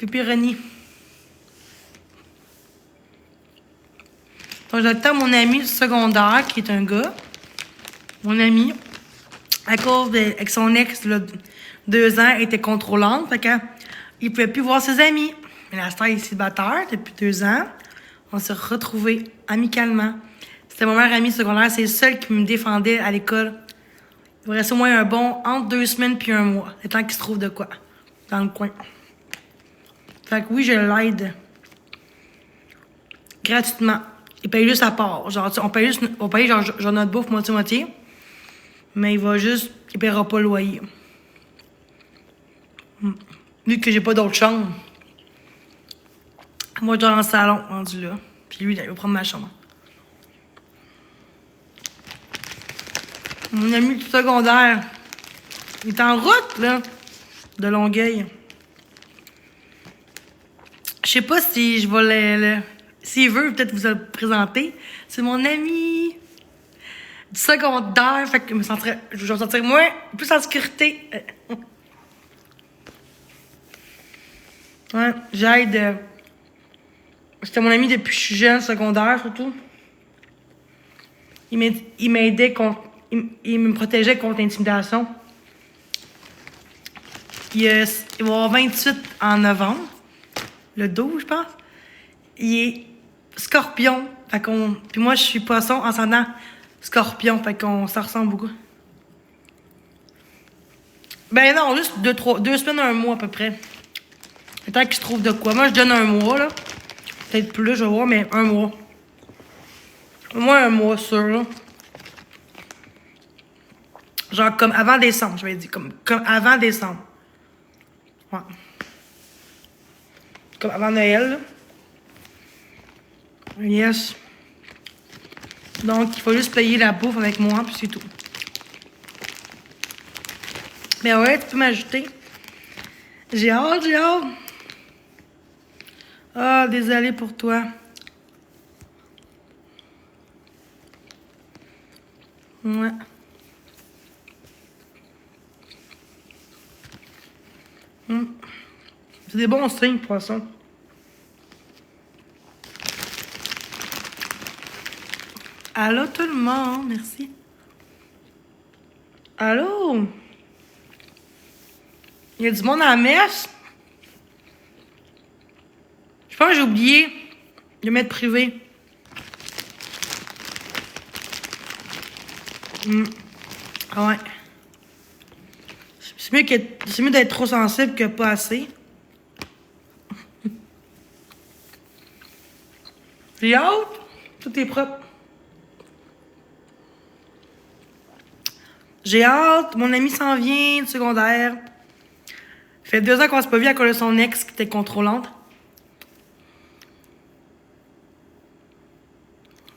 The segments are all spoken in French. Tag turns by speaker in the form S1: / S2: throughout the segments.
S1: Pépéroni. Donc, j'attends mon ami du secondaire, qui est un gars. Mon ami, à cause avec son ex, là, 2 ans, était contrôlante. Fait qu'il pouvait plus voir ses amis. Mais la star est célibataire depuis 2 ans. On s'est retrouvés amicalement. C'était mon meilleur ami secondaire. C'est le seul qui me défendait à l'école. Il me restait au moins un bon entre 2 semaines puis 1 mois. Le temps qu'il se trouve de quoi dans le coin. Fait que oui, je l'aide. Gratuitement. Il paye juste à part. Genre, on paye genre notre bouffe moitié-moitié. Mais il paiera pas le loyer. Vu que j'ai pas d'autre chambre. Moi, je dors dans le salon, rendu là. Puis lui, il va prendre ma chambre. Mon ami du secondaire, il est en route, là, de Longueuil. Je sais pas si je vais s'il veut, peut-être vous le présenter. C'est mon ami du secondaire. Fait que je vais me sentir moins, plus en sécurité. Ouais, j'aide. C'était mon ami depuis que je suis jeune, secondaire surtout. Il m'aidait contre. Il me protégeait contre l'intimidation. Il va avoir 28 en novembre. Le 12, je pense. Il est scorpion. Puis moi, je suis poisson ascendant scorpion. Fait qu'on s'en ressemble beaucoup. Ben non, juste 2 semaines, 1 mois à peu près. Le temps qu'il se trouve de quoi. Moi, je donne 1 mois, là. Peut-être plus, je vais voir, mais 1 mois. Au moins 1 mois, sûr, là. Genre comme avant décembre, je vais dire. Comme avant décembre. Ouais. Comme avant Noël, là. Yes. Donc, il faut juste payer la bouffe avec moi, puis c'est tout. Mais ouais, tu peux m'ajouter. J'ai hâte. Ah, désolé pour toi. Ouais. C'est des bons signes, poisson. Allô tout le monde, merci. Allô? Il y a du monde à la messe? Je pense que j'ai oublié de mettre privé. Ah ouais. C'est mieux d'être trop sensible que pas assez. J'ai hâte. Tout est propre. J'ai hâte. Mon ami s'en vient du secondaire. Ça fait 2 ans qu'on s'est pas vu à cause de son ex qui était contrôlante.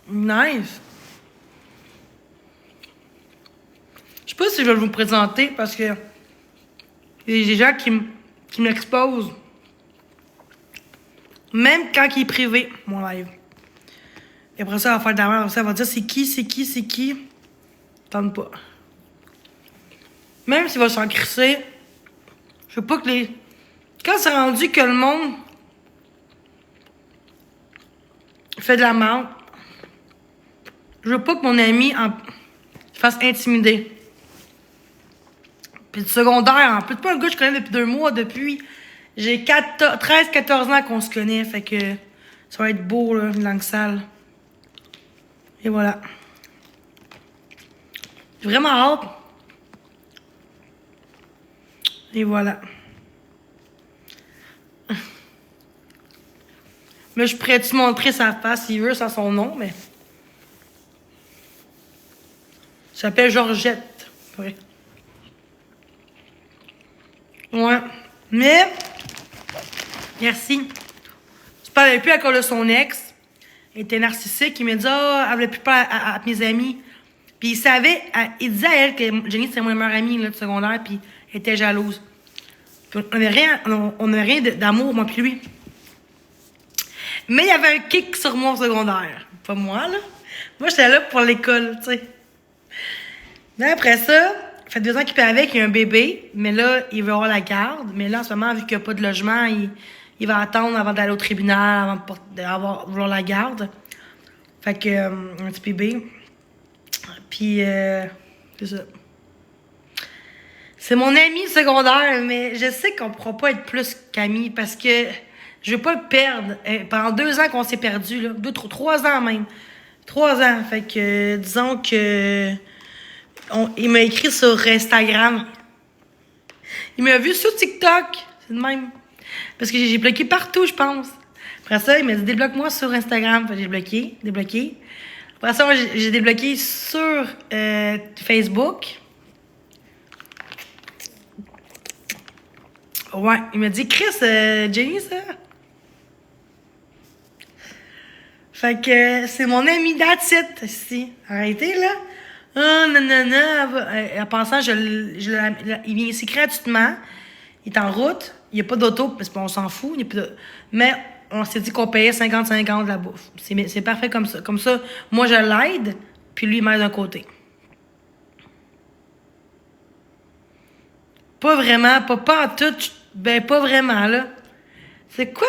S1: Nice. Je sais pas si je vais vous présenter parce que il y a des gens qui m'exposent. Même quand il est privé, mon live. Et après ça, elle va faire de la merde. Après ça, elle va dire c'est qui. Tente pas. Même s'il va s'en crisser, je veux pas que les. Quand c'est rendu que le monde fait de la merde, je veux pas que mon ami se fasse intimider. Puis du secondaire, en plus, pas un gars que je connais depuis 2 mois, depuis. J'ai 13-14 ans qu'on se connaît, fait que ça va être beau, là, une langue sale. Et voilà. J'ai vraiment hâte. Et voilà. Mais je pourrais-tu montrer sa face s'il veut, sans son nom, mais. Ça s'appelle Georgette. Ouais. Ouais. Mais. Merci. Je parlais plus à cause de son ex. Elle était narcissique. Il m'a dit, elle voulait plus parler à mes amis. Puis il savait, il disait à elle que Jenny, c'était mon meilleur ami là, de secondaire, puis elle était jalouse. Puis on n'avait rien d'amour, moi puis lui. Mais il y avait un kick sur moi au secondaire. Pas moi, là. Moi, j'étais là pour l'école, tu sais. Mais après ça, ça fait 2 ans qu'il est avec, il a un bébé. Mais là, il veut avoir la garde. Mais là, en ce moment, vu qu'il n'y a pas de logement, il il va attendre avant d'aller au tribunal, avant vouloir la garde. Fait que, un petit bébé. Puis, c'est ça. C'est mon ami secondaire, mais je sais qu'on pourra pas être plus qu'amis parce que je veux pas le perdre. Pendant 2 ans qu'on s'est perdu, là. 3 ans même. 3 ans. Fait que, disons que... il m'a écrit sur Instagram. Il m'a vu sur TikTok. C'est le même. Parce que j'ai bloqué partout, je pense. Après ça, il m'a dit débloque-moi sur Instagram. Fait que j'ai débloqué. Après ça, j'ai débloqué sur Facebook. Ouais, il m'a dit Chris, Jenny, ça. Fait que c'est mon ami that's it, ici. Arrêtez, là. Oh, non. En passant, il vient ici gratuitement. Il est en route. Il n'y a pas d'auto, parce qu'on s'en fout. Mais on s'est dit qu'on payait 50-50 de la bouffe. C'est parfait comme ça. Comme ça, moi, je l'aide, puis lui, il m'aide d'un côté. Pas vraiment, pas en tout. Ben, pas vraiment, là. C'est quoi?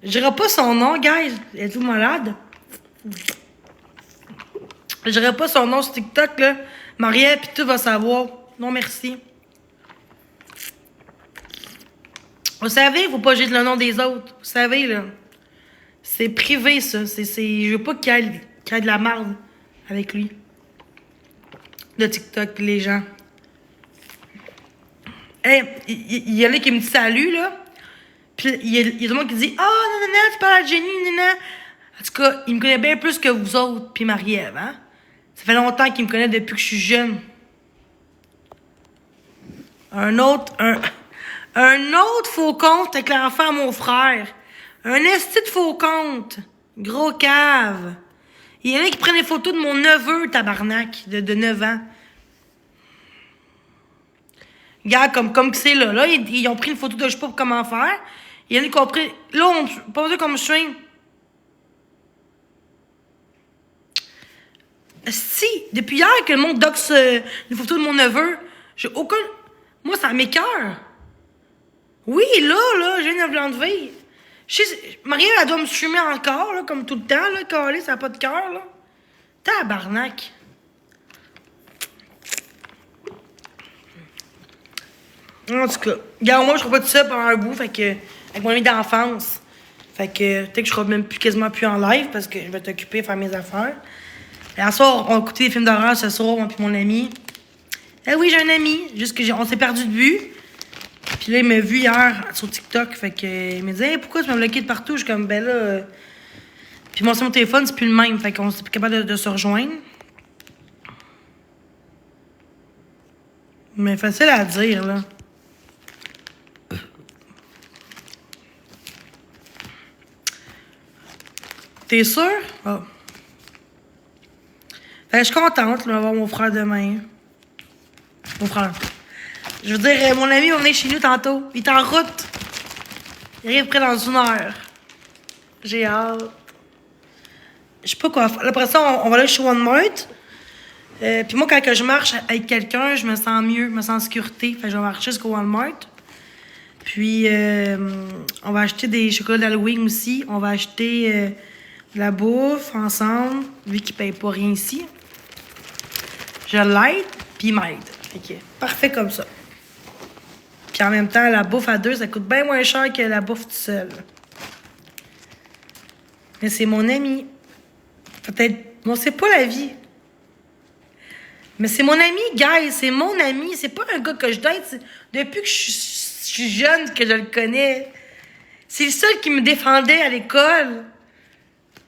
S1: Je dirais pas son nom, guys. Êtes-vous malade? Je dirais pas son nom sur TikTok, là. Marielle, pis tout va savoir. Non, merci. Vous savez, faut pas jeter le nom des autres. Vous savez, là. C'est privé, ça. Je veux pas qu'il y ait de la merde avec lui. De TikTok, les gens. Hey, il y en a qui me dit salut, là. Puis il y a tout le monde qui dit « Ah, non, tu parles à Jenny, nanana. » En tout cas, il me connaît bien plus que vous autres, puis Marie-Ève, hein? Ça fait longtemps qu'il me connaît depuis que je suis jeune. Un autre faux compte avec l'enfant à mon frère. Un esti de faux compte. Gros cave. Il y en a qui prennent des photos de mon neveu, tabarnak, de 9 ans. Regarde, comme que c'est là. Là, ils ont pris une photo de je sais pas comment faire. Il y en a qui ont pris... Là, pas dire comme je suis. Si, depuis hier que le monde doxe une photo de mon neveu, j'ai aucun... Moi, ça m'écoeure. Oui, là, j'ai une l'enlever. Marie, elle doit me streamer encore, là, comme tout le temps, là, calée, ça n'a pas de cœur, là. Tabarnak. En tout cas, regarde, moi, je serai pas tout ça pendant un bout, fait que, avec mon ami d'enfance. Fait que, peut-être que je serai même quasiment plus en live, parce que je vais t'occuper à faire mes affaires. Et un soir, on a écouté des films d'horreur ce soir, moi puis mon ami. Eh oui, j'ai un ami, juste que on s'est perdu de vue. Puis là, il m'a vu hier sur TikTok, fait que, il m'a dit hey, pourquoi tu m'as bloqué de partout? Je suis comme, ben là... Puis mon téléphone, c'est plus le même, fait qu'on s'est plus capable de se rejoindre. Mais facile à dire, là. T'es sûr? Ah. Fait que je suis contente de voir mon frère demain. Mon frère. Je veux dire, mon ami va venir chez nous tantôt. Il est en route. Il arrive près dans 1 heure. J'ai hâte. Je sais pas quoi faire. Après ça, on va aller chez Walmart. Puis moi, quand je marche avec quelqu'un, je me sens mieux, je me sens en sécurité. Fait que je vais marcher jusqu'au Walmart. Puis, on va acheter des chocolats d'Halloween aussi. On va acheter de la bouffe ensemble, vu qu'il paye pas rien ici. Je l'aide, puis il m'aide. OK. Parfait comme ça. Puis en même temps, la bouffe à 2, ça coûte bien moins cher que la bouffe tout seul. Mais c'est mon ami. Peut-être... Bon, c'est pas la vie. Mais c'est mon ami, guys. C'est mon ami. C'est pas un gars que je date. Depuis que je suis jeune que je le connais. C'est le seul qui me défendait à l'école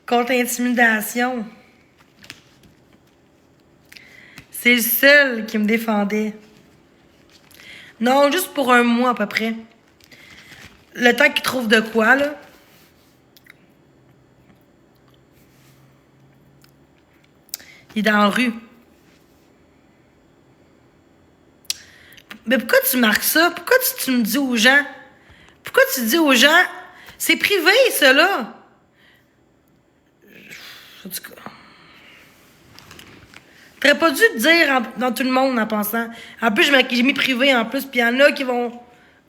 S1: contre l'intimidation. C'est le seul qui me défendait. Non, juste pour 1 mois à peu près. Le temps qu'il trouve de quoi, là. Il est dans la rue. Mais pourquoi tu marques ça? Pourquoi tu me dis aux gens? Pourquoi tu dis aux gens? C'est privé, ça, là. En tout cas. T'aurais pas dû te dire dans tout le monde en pensant. En plus, j'ai mis privé en plus, puis il y en a qui vont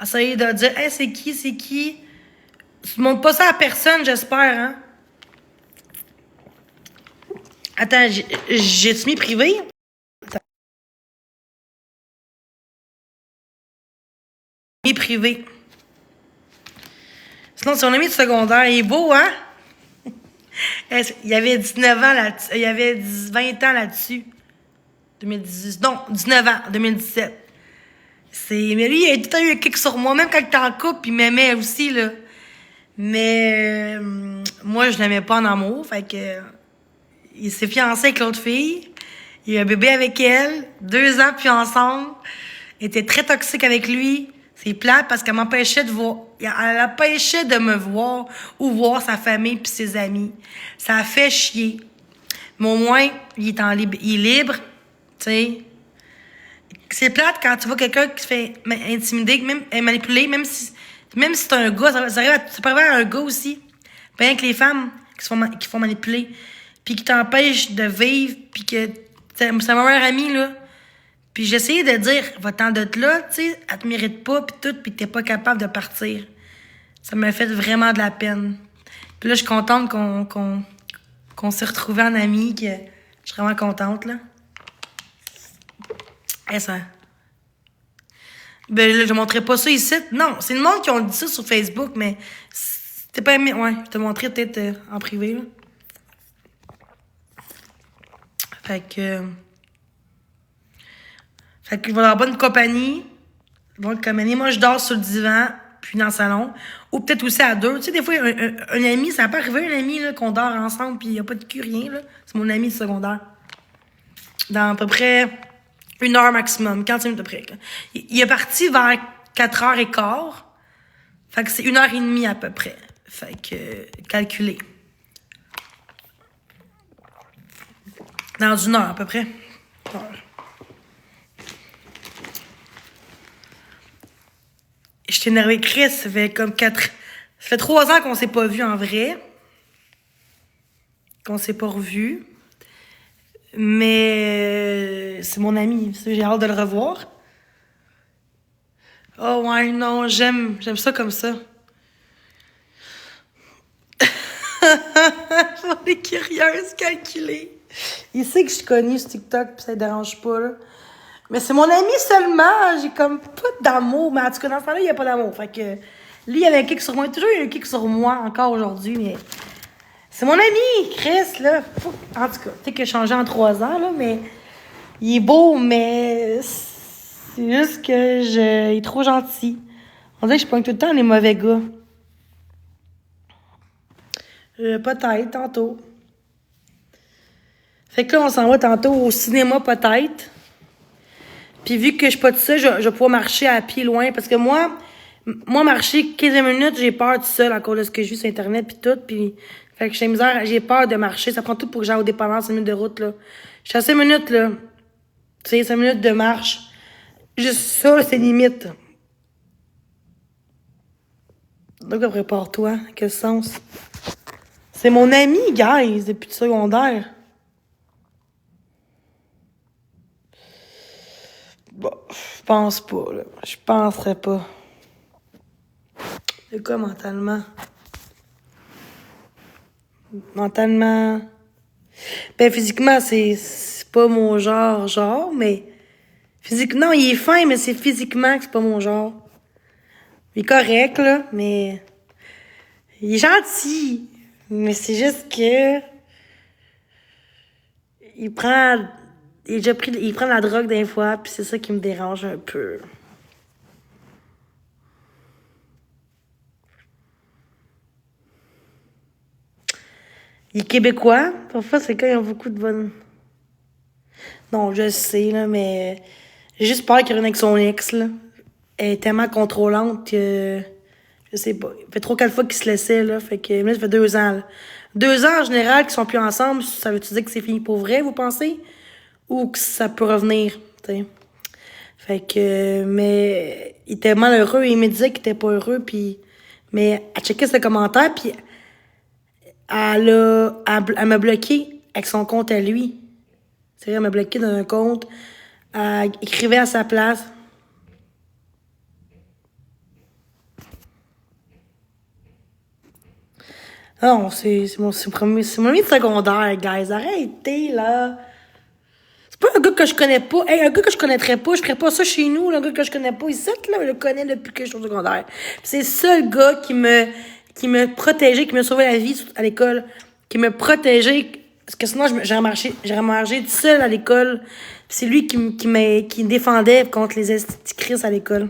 S1: essayer de dire, hey, c'est qui, c'est qui? Tu montres pas ça à personne, j'espère, hein? Attends, j'ai-tu mis privé? Attends. Mis privé. Sinon, si on a mis de secondaire, il est beau, hein? Il y avait 19 ans là-dessus. Il y avait 20 ans là-dessus. 2018. Non, 19 ans, 2017. Mais lui, il a tout le temps eu un kick sur moi. Même quand il était en couple, il m'aimait aussi, là. Mais moi, je l'aimais pas en amour. Fait que il s'est fiancé avec l'autre fille. Il a un bébé avec elle. 2 ans puis ensemble. Elle était très toxique avec lui. C'est plate parce qu'elle m'empêchait de voir. Elle empêchait de me voir ou voir sa famille puis ses amis. Ça a fait chier. Mais au moins, il est libre. Tu sais. C'est plate quand tu vois quelqu'un qui se fait intimider, même manipuler, même si c'est un gars, ça peut arriver à un gars aussi. Bien que les femmes qui font manipuler, puis qui t'empêchent de vivre, puis que c'est ma meilleure amie, là. Puis j'essayais de dire, va-t'en de là, tu sais, elle te mérite pas, puis tout, puis t'es pas capable de partir. Ça m'a fait vraiment de la peine. Puis là, je suis contente qu'on s'est retrouvés en amis, que je suis vraiment contente, là. Eh, ça... Ben là, je montrerai pas ça ici. Non, c'est le monde qui ont dit ça sur Facebook, mais c'était pas aimé. Ouais, je te montrerai peut-être en privé, là. Fait que... Fait qu'il va avoir bonne compagnie. Bonne compagnie. Moi, je dors sur le divan, puis dans le salon. Ou peut-être aussi à deux. Tu sais, des fois, un ami, ça peut arriver, un ami, là, qu'on dort ensemble, puis il n'y a pas de cul, rien, là. C'est mon ami de secondaire. Dans à peu près 1 heure maximum, 40 minutes à peu près. Il est parti vers 4h15. Fait que c'est 1h30 à peu près. Fait que, calculé. Dans 1 heure à peu près. Je t'ai énervé, Chris, ça fait comme 4... Ça fait 3 ans qu'on s'est pas vu en vrai. Qu'on s'est pas revu. Mais c'est mon ami, j'ai hâte de le revoir. Oh ouais, non, j'aime ça comme ça. On est curieuse, calculée. Il sait que je suis connue sur TikTok, pis ça ne dérange pas, là. Mais c'est mon ami seulement, j'ai comme pas d'amour. Mais en tout cas, dans ce temps-là, il n'y a pas d'amour. Fait que lui, il avait un kick sur moi. Il a toujours eu un kick sur moi, encore aujourd'hui, mais... C'est mon ami, Chris, là. En tout cas, peut-être qu'il a changé en 3 ans, là, mais... Il est beau, mais... C'est juste que il est trop gentil. On dirait que je pogne tout le temps les mauvais gars. Peut-être, tantôt. Fait que là, on s'en va tantôt au cinéma, peut-être. Puis vu que je suis pas de ça, je vais pouvoir marcher à pied loin. Parce que moi, marcher 15 minutes, j'ai peur tout seul à cause de ce que j'ai vu sur Internet puis tout. Puis, fait que j'ai peur de marcher. Ça prend tout pour que j'aille au dépanneur, 5 minutes de route, là. Je suis à 5 minutes, là. Tu sais, 5 minutes de marche. Juste ça, c'est limite. Donc, prépare-toi. Quel sens? C'est mon ami, guys, depuis le secondaire. Bon, je pense pas, là. Je penserais pas. C'est quoi mentalement? Mentalement... Ben, physiquement, c'est pas mon genre, mais... Non, il est fin, mais c'est physiquement que c'est pas mon genre. Il est correct, là, mais... Il est gentil. Mais c'est juste que... Il prend de la drogue des fois, puis c'est ça qui me dérange un peu. Il est québécois. Parfois, c'est quand il y a beaucoup de bonnes... Non, je sais, là, mais... J'ai juste peur qu'il revienne avec son ex, là. Elle est tellement contrôlante que... Je sais pas. Ça fait 3-4 fois qu'ils se laissaient, là. Fait que... Là, ça fait 2 ans, là. 2 ans, en général, qu'ils sont plus ensemble, ça veut-tu dire que c'est fini pour vrai, vous pensez? Ou que ça peut revenir, tu sais. Fait que... Mais... Il était malheureux. Il me disait qu'il était pas heureux, puis... Mais elle checkait ses commentaires, puis... Elle m'a bloqué avec son compte à lui. C'est vrai, elle m'a bloqué dans un compte. Elle écrivait à sa place. Non, c'est mon ami de secondaire, guys. Arrêtez, là. C'est pas un gars que je connais pas. Hey, un gars que je connaîtrais pas, je ferais pas ça chez nous, là, un gars que je connais pas. Ici, là, je le connais depuis que je suis au secondaire. Puis c'est le seul gars qui me protégeait, qui me sauvait la vie à l'école, qui me protégeait. Parce que sinon, j'aurais marché tout seul à l'école. Puis c'est lui qui me défendait contre les esticris à l'école.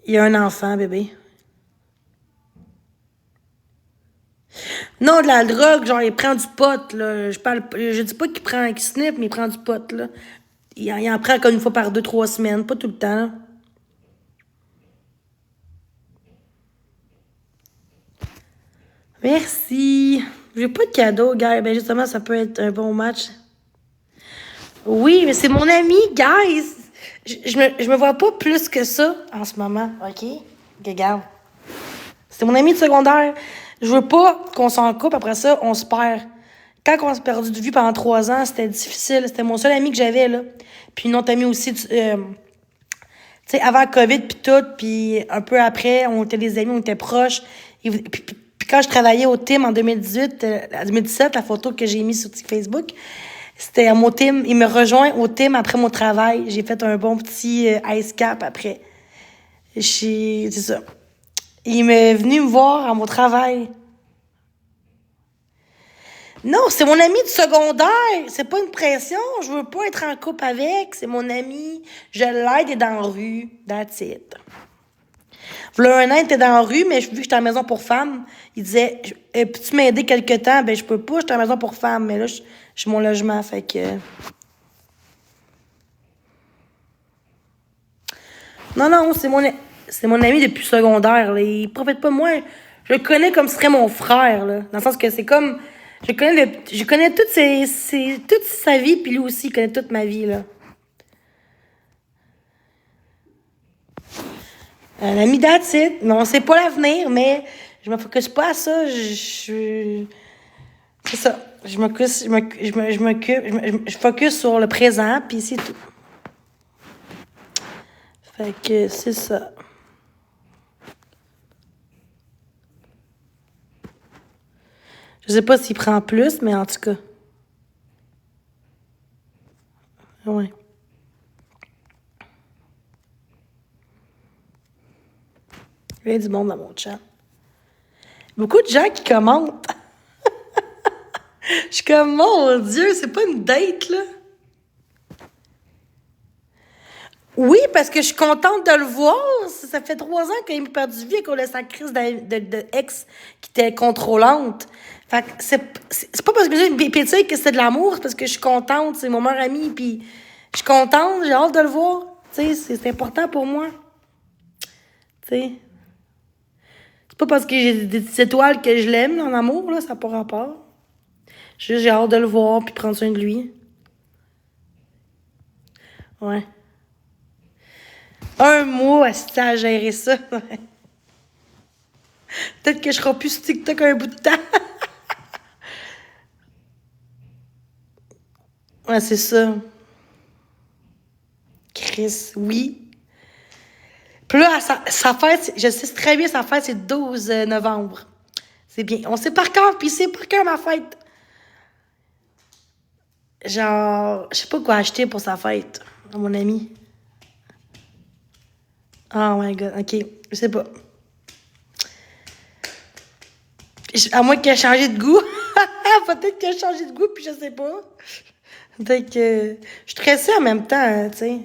S1: Il y a un enfant, bébé. Non, de la drogue, genre, il prend du pot, là. Je dis pas qu'il sniffe, mais il prend du pot, là. Il en prend comme une fois par 2, 3 semaines, pas tout le temps, là. Merci. J'ai pas de cadeau, gars. Ben, justement, ça peut être un bon match. Oui, mais c'est mon ami, guys. Je me vois pas plus que ça en ce moment, OK? Regarde. C'est mon ami de secondaire. Je veux pas qu'on s'en coupe, après ça, on se perd. Quand on s'est perdu de vue pendant 3 ans, c'était difficile. C'était mon seul ami que j'avais, là. Puis une autre amie aussi, tu sais, avant COVID, puis tout, puis un peu après, on était des amis, on était proches. Puis quand je travaillais au team en 2018, 2017, la photo que j'ai mise sur Facebook, c'était mon team. Il me rejoint au team après mon travail. J'ai fait un bon petit ice cap après. C'est ça. Il m'est venu me voir à mon travail. Non, c'est mon ami du secondaire. C'est pas une pression. Je veux pas être en couple avec. C'est mon ami. Je l'aide et dans la rue. That's it. V'là un an, il était dans la rue, mais vu que j'étais à la maison pour femmes, il disait peux-tu m'aider quelque temps? Ben, je peux pas, j'étais à la maison pour femmes, mais là, j'ai mon logement, fait que. Non, non, c'est mon ami depuis le secondaire, là. Il profite pas de moi. Je le connais comme si ce serait mon frère, là. Dans le sens que c'est comme. Je connais toute sa vie, puis lui aussi, il connaît toute ma vie, là. Un ami that's it. Mais on sait pas l'avenir, mais je me focus pas à ça. C'est ça. Je focus sur le présent, puis c'est tout. Fait que c'est ça. Je sais pas s'il prend plus, mais en tout cas. Ouais. Il y a du monde dans mon chat. Beaucoup de gens qui commentent. Je suis comme, mon Dieu, c'est pas une date, là. Oui, parce que je suis contente de le voir. Ça fait 3 ans qu'il m'a perdu de vie avec sa crise de ex qui était contrôlante. Fait que c'est pas parce que j'ai une pétille que c'est de l'amour, c'est parce que je suis contente, c'est mon meilleur ami, puis je suis contente, j'ai hâte de le voir. Tu sais, c'est important pour moi. Tu sais. C'est pas parce que j'ai des petites étoiles que je l'aime en amour, là, ça n'a pas rapport. Juste, j'ai hâte de le voir, puis prendre soin de lui. Ouais. Un mois à gérer ça. Peut-être que je serai plus sur TikTok un bout de temps. Ouais, c'est ça. Chris, oui. Puis là, sa fête, je sais très bien, sa fête, c'est le 12 novembre. C'est bien. On sait par cœur, puis c'est par cœur ma fête. Genre, je sais pas quoi acheter pour sa fête, à mon ami. Oh my god, ok. Je sais pas. À moins qu'elle ait changé de goût. Peut-être qu'elle a changé de goût, puis je sais pas. Peut-être que je suis stressée en même temps, hein, tu sais.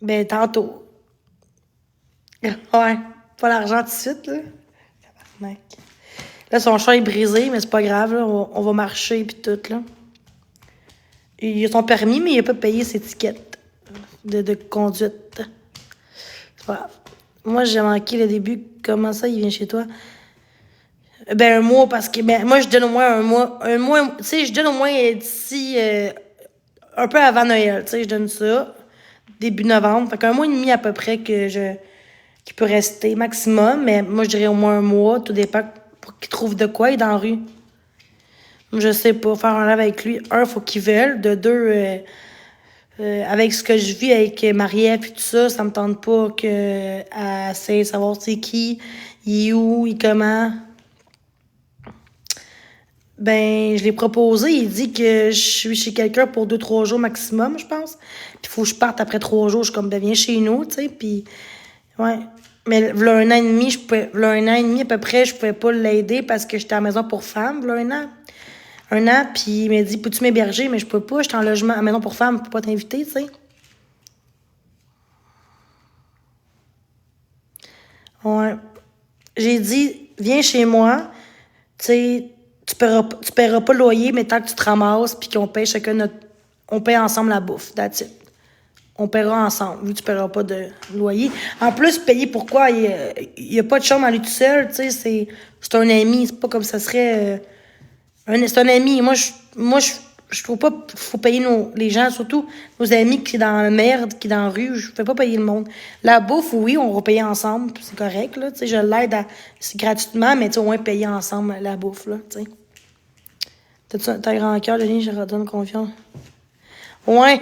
S1: Ben, tantôt. Ouais. Pas l'argent tout de suite, là. Tabarnak. Là, son chat est brisé, mais c'est pas grave, là. On va marcher, puis tout, là. Il a son permis, mais il a pas payé ses tickets de conduite. C'est pas grave. Moi, j'ai manqué le début. Comment ça, il vient chez toi? Ben, un mois, parce que, ben, moi, je donne au moins un mois. Un mois, tu sais, je donne au moins d'ici, un peu avant Noël, tu sais, je donne ça. Début novembre. Fait qu'un mois et demi à peu près qui peut rester maximum. Mais moi, je dirais au moins un mois. Tout dépend pour qu'il trouve de quoi. Il est dans la rue. Je sais pas. Faire un live avec lui. Un, faut qu'il veuille. De deux, Avec ce que je vis avec Marie-Ève et tout ça, ça me tente pas que à essayer de savoir c'est qui, il est où, il est comment. Ben, je l'ai proposé, il dit que je suis chez quelqu'un pour 2, 3 jours maximum, je pense. Puis il faut que je parte après 3 jours, je suis comme, ben viens chez nous, tu sais, puis ouais. Mais v'là un an et demi, v'là un an et demi à peu près, je pouvais pas l'aider parce que j'étais à la maison pour femmes, v'là un an. Un an, puis il m'a dit, peux-tu m'héberger? Mais je peux pas, j'étais en logement à la maison pour femmes, je peux pas t'inviter, tu sais. Ouais. J'ai dit, viens chez moi, tu sais, tu paieras pas le loyer, mais tant que tu te ramasses, puis qu'on paye chacun notre. On paye ensemble la bouffe, that's it. On paiera ensemble, vu que tu paieras pas de loyer. En plus, payer pourquoi? Il y a pas de chambre à lui tout seul, tu sais, c'est un ami, c'est pas comme ça serait. C'est un ami. Je trouve pas qu'il faut payer les gens, surtout nos amis qui sont dans la merde, qui sont dans la rue. Je fais pas payer le monde. La bouffe, oui, on va payer ensemble. C'est correct, là. Tu sais, je l'aide c'est gratuitement, mais tu sais, au moins payer ensemble la bouffe, là, tu sais. T'as un grand cœur, Denis, je redonne confiance. Ouais.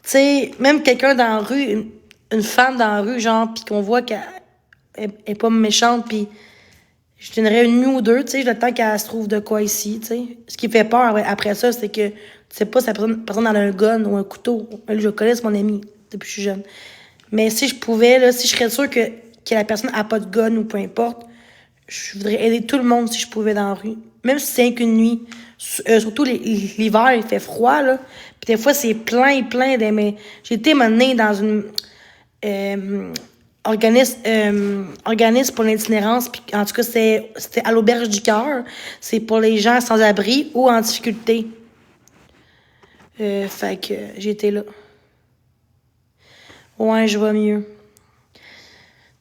S1: Tu sais, même quelqu'un dans la rue, une femme dans la rue, genre, pis qu'on voit qu'elle est pas méchante, pis je donnerais une nuit ou deux, tu sais, le temps qu'elle se trouve de quoi ici, tu sais. Ce qui fait peur après ça, c'est que tu sais pas si la personne a un gun ou un couteau. Lui, je le connais, c'est mon ami, depuis que je suis jeune. Mais si je pouvais, là, si je serais sûre que la personne a pas de gun ou peu importe, je voudrais aider tout le monde si je pouvais dans la rue. Même si c'est qu'une nuit. Surtout l'hiver, il fait froid, là. Puis des fois, c'est plein de... Mais j'ai été menée dans une... organisme pour l'itinérance, puis en tout cas, c'était à l'Auberge du Cœur. C'est pour les gens sans abri ou en difficulté. Fait que j'ai été là. Ouais, je vois mieux.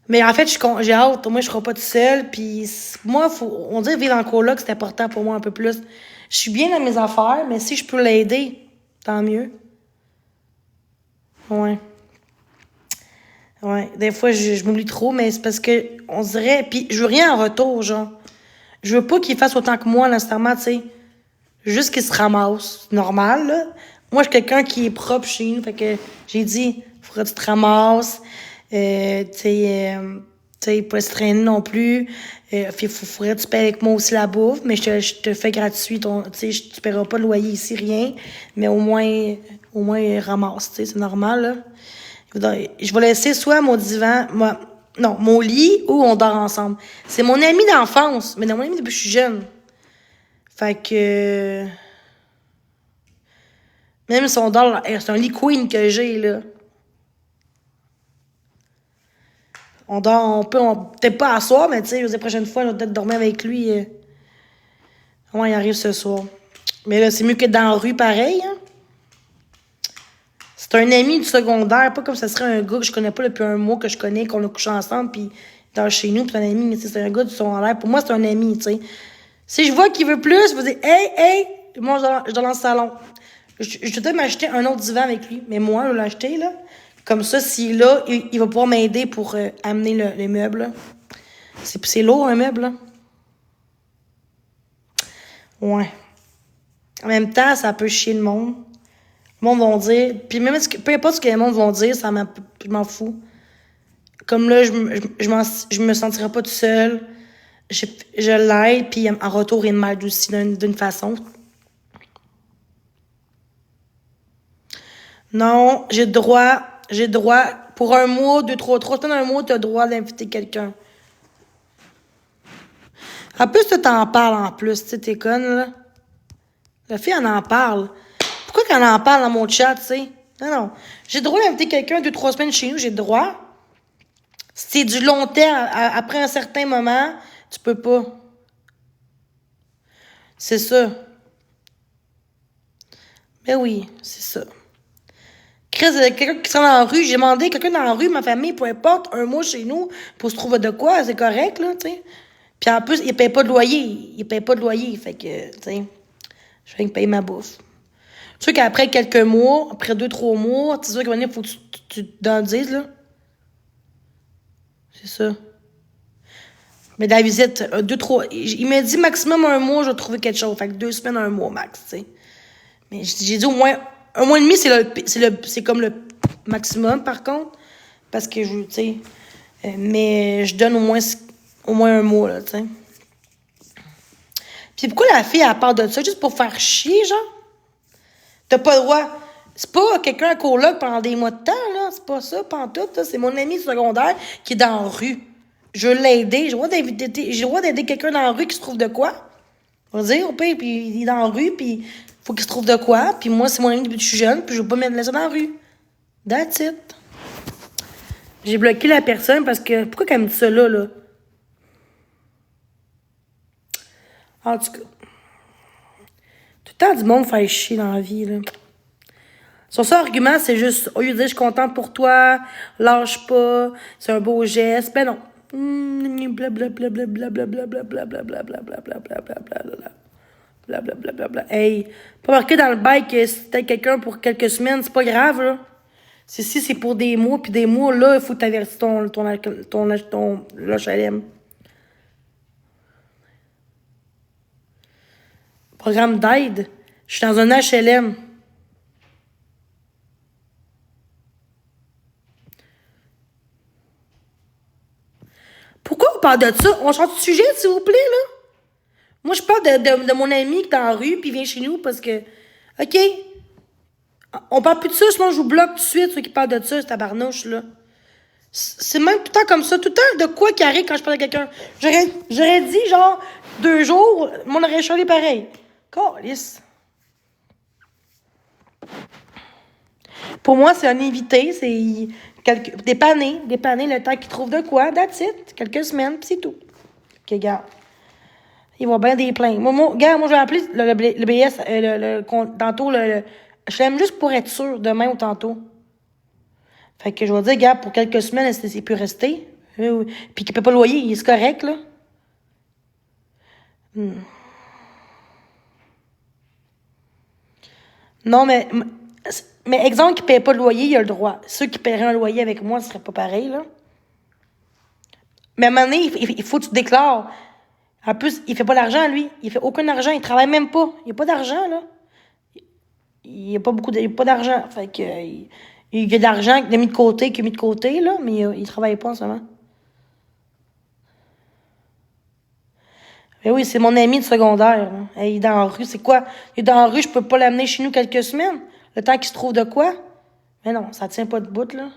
S1: Mais en fait, j'ai hâte. Moi, je serai pas toute seule. Puis moi, on dirait vivre en coloc, c'est important pour moi un peu plus. Je suis bien dans mes affaires, mais si je peux l'aider, tant mieux. Ouais. Ouais. Des fois, je m'oublie trop, mais c'est parce que on dirait. Puis je veux rien en retour, genre. Je veux pas qu'il fasse autant que moi, nécessairement, tu sais. Juste qu'il se ramasse. C'est normal, là. Moi, je suis quelqu'un qui est propre chez nous. Fait que j'ai dit, faudra que tu te ramasses. Tu sais, pas se traîner non plus. Faudrait que tu payes avec moi aussi la bouffe, mais je te fais gratuit tu sais, tu paieras pas le loyer ici, rien. Mais au moins, ramasse, tu sais, c'est normal, là. Je vais laisser soit mon divan, non, mon lit ou on dort ensemble. C'est mon ami d'enfance, mais mon ami depuis que je suis jeune. Fait que, même si on dort, c'est un lit queen que j'ai, là. Peut-être pas à soir, mais tu sais, la prochaine fois, je vais peut-être dormir avec lui. Ouais, il arrive ce soir. Mais là, c'est mieux que dans la rue, pareil, hein. C'est un ami du secondaire, pas comme ça serait un gars que je connais pas depuis un mois, que je connais, qu'on a couché ensemble, puis dans chez nous, puis c'est un ami, mais c'est un gars du secondaire. Pour moi, c'est un ami, tu sais. Si je vois qu'il veut plus, je vais dire, hey, moi, je dans le salon. Je vais peut-être m'acheter un autre divan avec lui, mais moi, je vais l'acheter, là. Comme ça, s'il est là, il va pouvoir m'aider pour amener les meubles, là. C'est lourd, un meuble, là. Ouais. En même temps, ça peut chier le monde. Le monde va dire. Puis même, peu importe ce que les monde vont dire, je m'en fous. Comme là, je me sentirai pas tout seul. Je l'aide, puis en retour, il m'aide aussi d'une façon. Non, j'ai droit, pour un mois, 3 semaines, un mois, t'as le droit d'inviter quelqu'un. En plus, tu t'en parles en plus, tu sais, t'es conne, là. La fille, elle en parle. Pourquoi qu'elle en parle dans mon chat, tu sais? Non. J'ai le droit d'inviter quelqu'un 2, 3 semaines chez nous, j'ai le droit. Si c'est du long terme, après un certain moment, tu peux pas. C'est ça. Mais oui, c'est ça. Chris, quelqu'un qui sera dans la rue, j'ai demandé quelqu'un dans la rue, ma famille, peu importe, un mois chez nous, pour se trouver de quoi, c'est correct, là, tu sais. Puis en plus, il paye pas de loyer. Il paye pas de loyer, fait que, tu sais, je viens de payer ma bouffe. Tu sais qu'après quelques mois, après 2, 3 mois, c'est sûr qu'à un moment donné, faut que tu t'en dises, là. C'est ça. Mais dans la visite, 2, 3... Il m'a dit maximum un mois, je vais trouver quelque chose. Fait que 2 semaines, un mois max, tu sais. Mais j'ai dit au moins, un mois et demi, c'est comme le maximum, par contre. Parce que je, tu sais, mais je donne au moins un mois, là, tu sais. Puis pourquoi la fille, elle parle de ça? Juste pour faire chier, genre? T'as pas le droit. C'est pas quelqu'un à coloc pendant des mois de temps, là. C'est pas ça, pantoute, là. C'est mon ami secondaire qui est dans la rue. Je veux l'aider. J'ai le droit d'aider quelqu'un dans la rue qui se trouve de quoi? On va dire, au pire, puis il est dans la rue, puis faut qu'il se trouve de quoi. Puis moi, c'est mon ami depuis que je suis jeune, puis je veux pas me laisser dans la rue. That's it. J'ai bloqué la personne parce que... Pourquoi qu'elle me dit ça là, là? En tout cas... Tout le temps du monde fait chier dans la vie, là. Son seul argument, c'est juste, au lieu de dire, je suis contente pour toi, lâche pas, c'est un beau geste. Ben non. Blablabla. Hey, pas marqué dans le bail que si t'as quelqu'un pour quelques semaines, c'est pas grave, là. Si c'est pour des mois, puis des mois, là, il faut que t'avertisses ton HLM. Programme d'aide. Je suis dans un HLM. Pourquoi on parle de ça? On change de sujet, s'il vous plaît, là? Moi, je parle de mon ami qui est dans la rue, puis il vient chez nous parce que... OK. On parle plus de ça, sinon je vous bloque tout de suite, ceux qui parlent de ça, cette tabarnouche, là. C'est même tout le temps comme ça. Tout le temps de quoi qui arrive quand je parle à quelqu'un. J'aurais dit, genre, 2 jours, mon aurait chialé pareil. Câlisse. Pour moi, c'est un invité, c'est dépanner le temps qu'il trouve de quoi, that's it. Quelques semaines, puis c'est tout. OK, gars. Il va bien des plaintes. Gars, moi, je vais appeler le BS, tantôt, je l'aime juste pour être sûr, demain ou tantôt. Fait que je vais dire, gars, pour quelques semaines, il peut rester. Puis qu'il peut pas loyer, c'est correct, là. Non, mais exemple qui ne paye pas de loyer, il a le droit. Ceux qui paieraient un loyer avec moi, ce serait pas pareil, là. Mais à un moment donné, il faut que tu te déclares. En plus, il fait pas d'argent, lui. Il fait aucun argent. Il travaille même pas. Il n'y a pas d'argent, là. Il n'y a pas beaucoup il y a pas d'argent. Fait que, il y a de l'argent qu'il a mis de côté, là, mais il travaille pas en ce moment. Mais oui, c'est mon ami de secondaire, là. Il est dans la rue. C'est quoi? Il est dans la rue, je peux pas l'amener chez nous quelques semaines. Le temps qu'il se trouve de quoi? Mais non, ça tient pas de bout, là.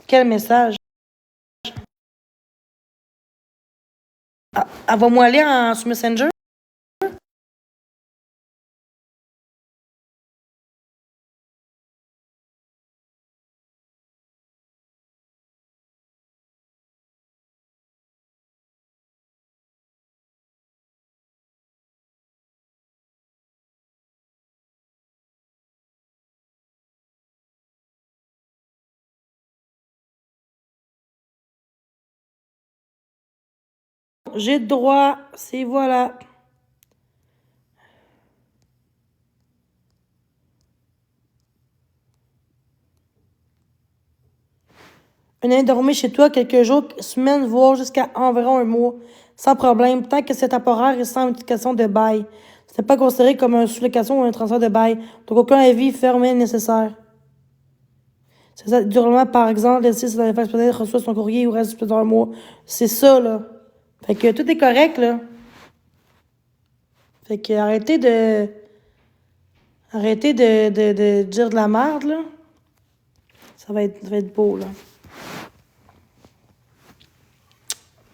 S1: Quel message? Ah, elle va moi aller sur Messenger? J'ai le droit, c'est voilà. Un ami dormir chez toi quelques jours, semaines, voire jusqu'à environ un mois, sans problème, tant que c'est temporaire et sans indication de bail. Ce n'est pas considéré comme une sous-location ou un transfert de bail, donc aucun avis fermé nécessaire. C'est ça, durement, par exemple, laisser si l'affaire peut-être reçoit son courrier ou reste plus d'un mois. C'est ça, là. Fait que tout est correct, là. Fait que arrêtez de dire de la merde, là. Ça va être beau, là.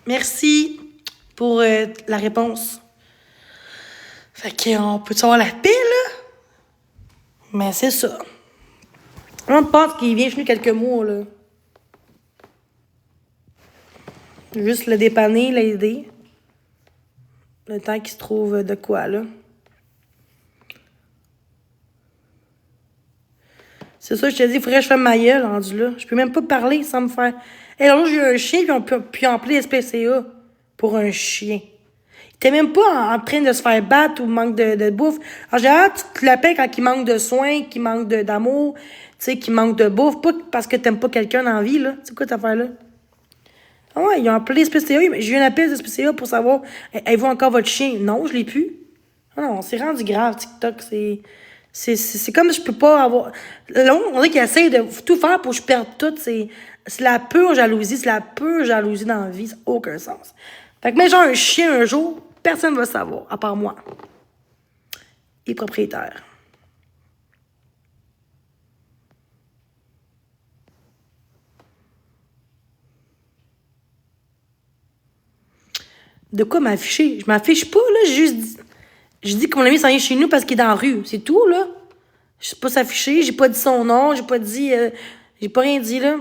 S1: Merci pour la réponse. Fait qu'on peut avoir la paix, là? Mais c'est ça. On pense qu'il vient chez nous quelques mois, là. Juste le dépanner, l'aider. Le temps qu'il se trouve de quoi, là. C'est ça, je te dis, il faudrait que je fasse ma gueule, rendu là. Je peux même pas parler sans me faire... Et là, j'ai un chien, puis on peut plus appeler SPCA pour un chien. Il était même pas en train de se faire battre ou manque de bouffe. En général, tu te l'appelles quand il manque de soins, qu'il manque d'amour, tu sais, qu'il manque de bouffe. Pas parce que t'aimes pas quelqu'un dans la vie, là. C'est quoi cette affaire-là? Ah ouais, ils ont appelé SPCA. J'ai eu un appel de SPCA pour savoir, avez-vous encore votre chien? Non, je l'ai plus. Non, c'est rendu grave, TikTok. C'est comme je peux pas avoir. Là, on dirait qu'ils essayent de tout faire pour que je perde tout. C'est la pure jalousie. C'est la pure jalousie dans la vie. Ça n'a aucun sens. Fait que même genre un chien un jour, personne ne va savoir, à part moi. Et propriétaire. De quoi m'afficher? Je m'affiche pas, là. Je dis que mon ami s'en vient chez nous parce qu'il est dans la rue. C'est tout, là. Je sais pas s'afficher. J'ai pas dit son nom. J'ai pas dit... j'ai pas rien dit, là.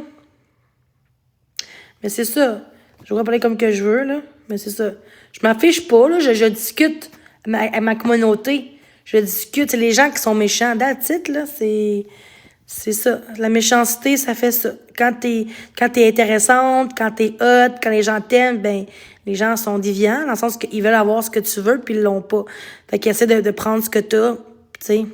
S1: Mais c'est ça. Je vais parler comme que je veux, là. Mais c'est ça. Je m'affiche pas, là. Je discute à ma communauté. Je discute. C'est les gens qui sont méchants. That's it, là. C'est ça. La méchanceté, ça fait ça. Quand t'es intéressante, quand t'es hot, quand les gens t'aiment, ben, les gens sont déviants, dans le sens qu'ils veulent avoir ce que tu veux, puis ils l'ont pas. Fait qu'ils essaient de prendre ce que t'as, tu sais.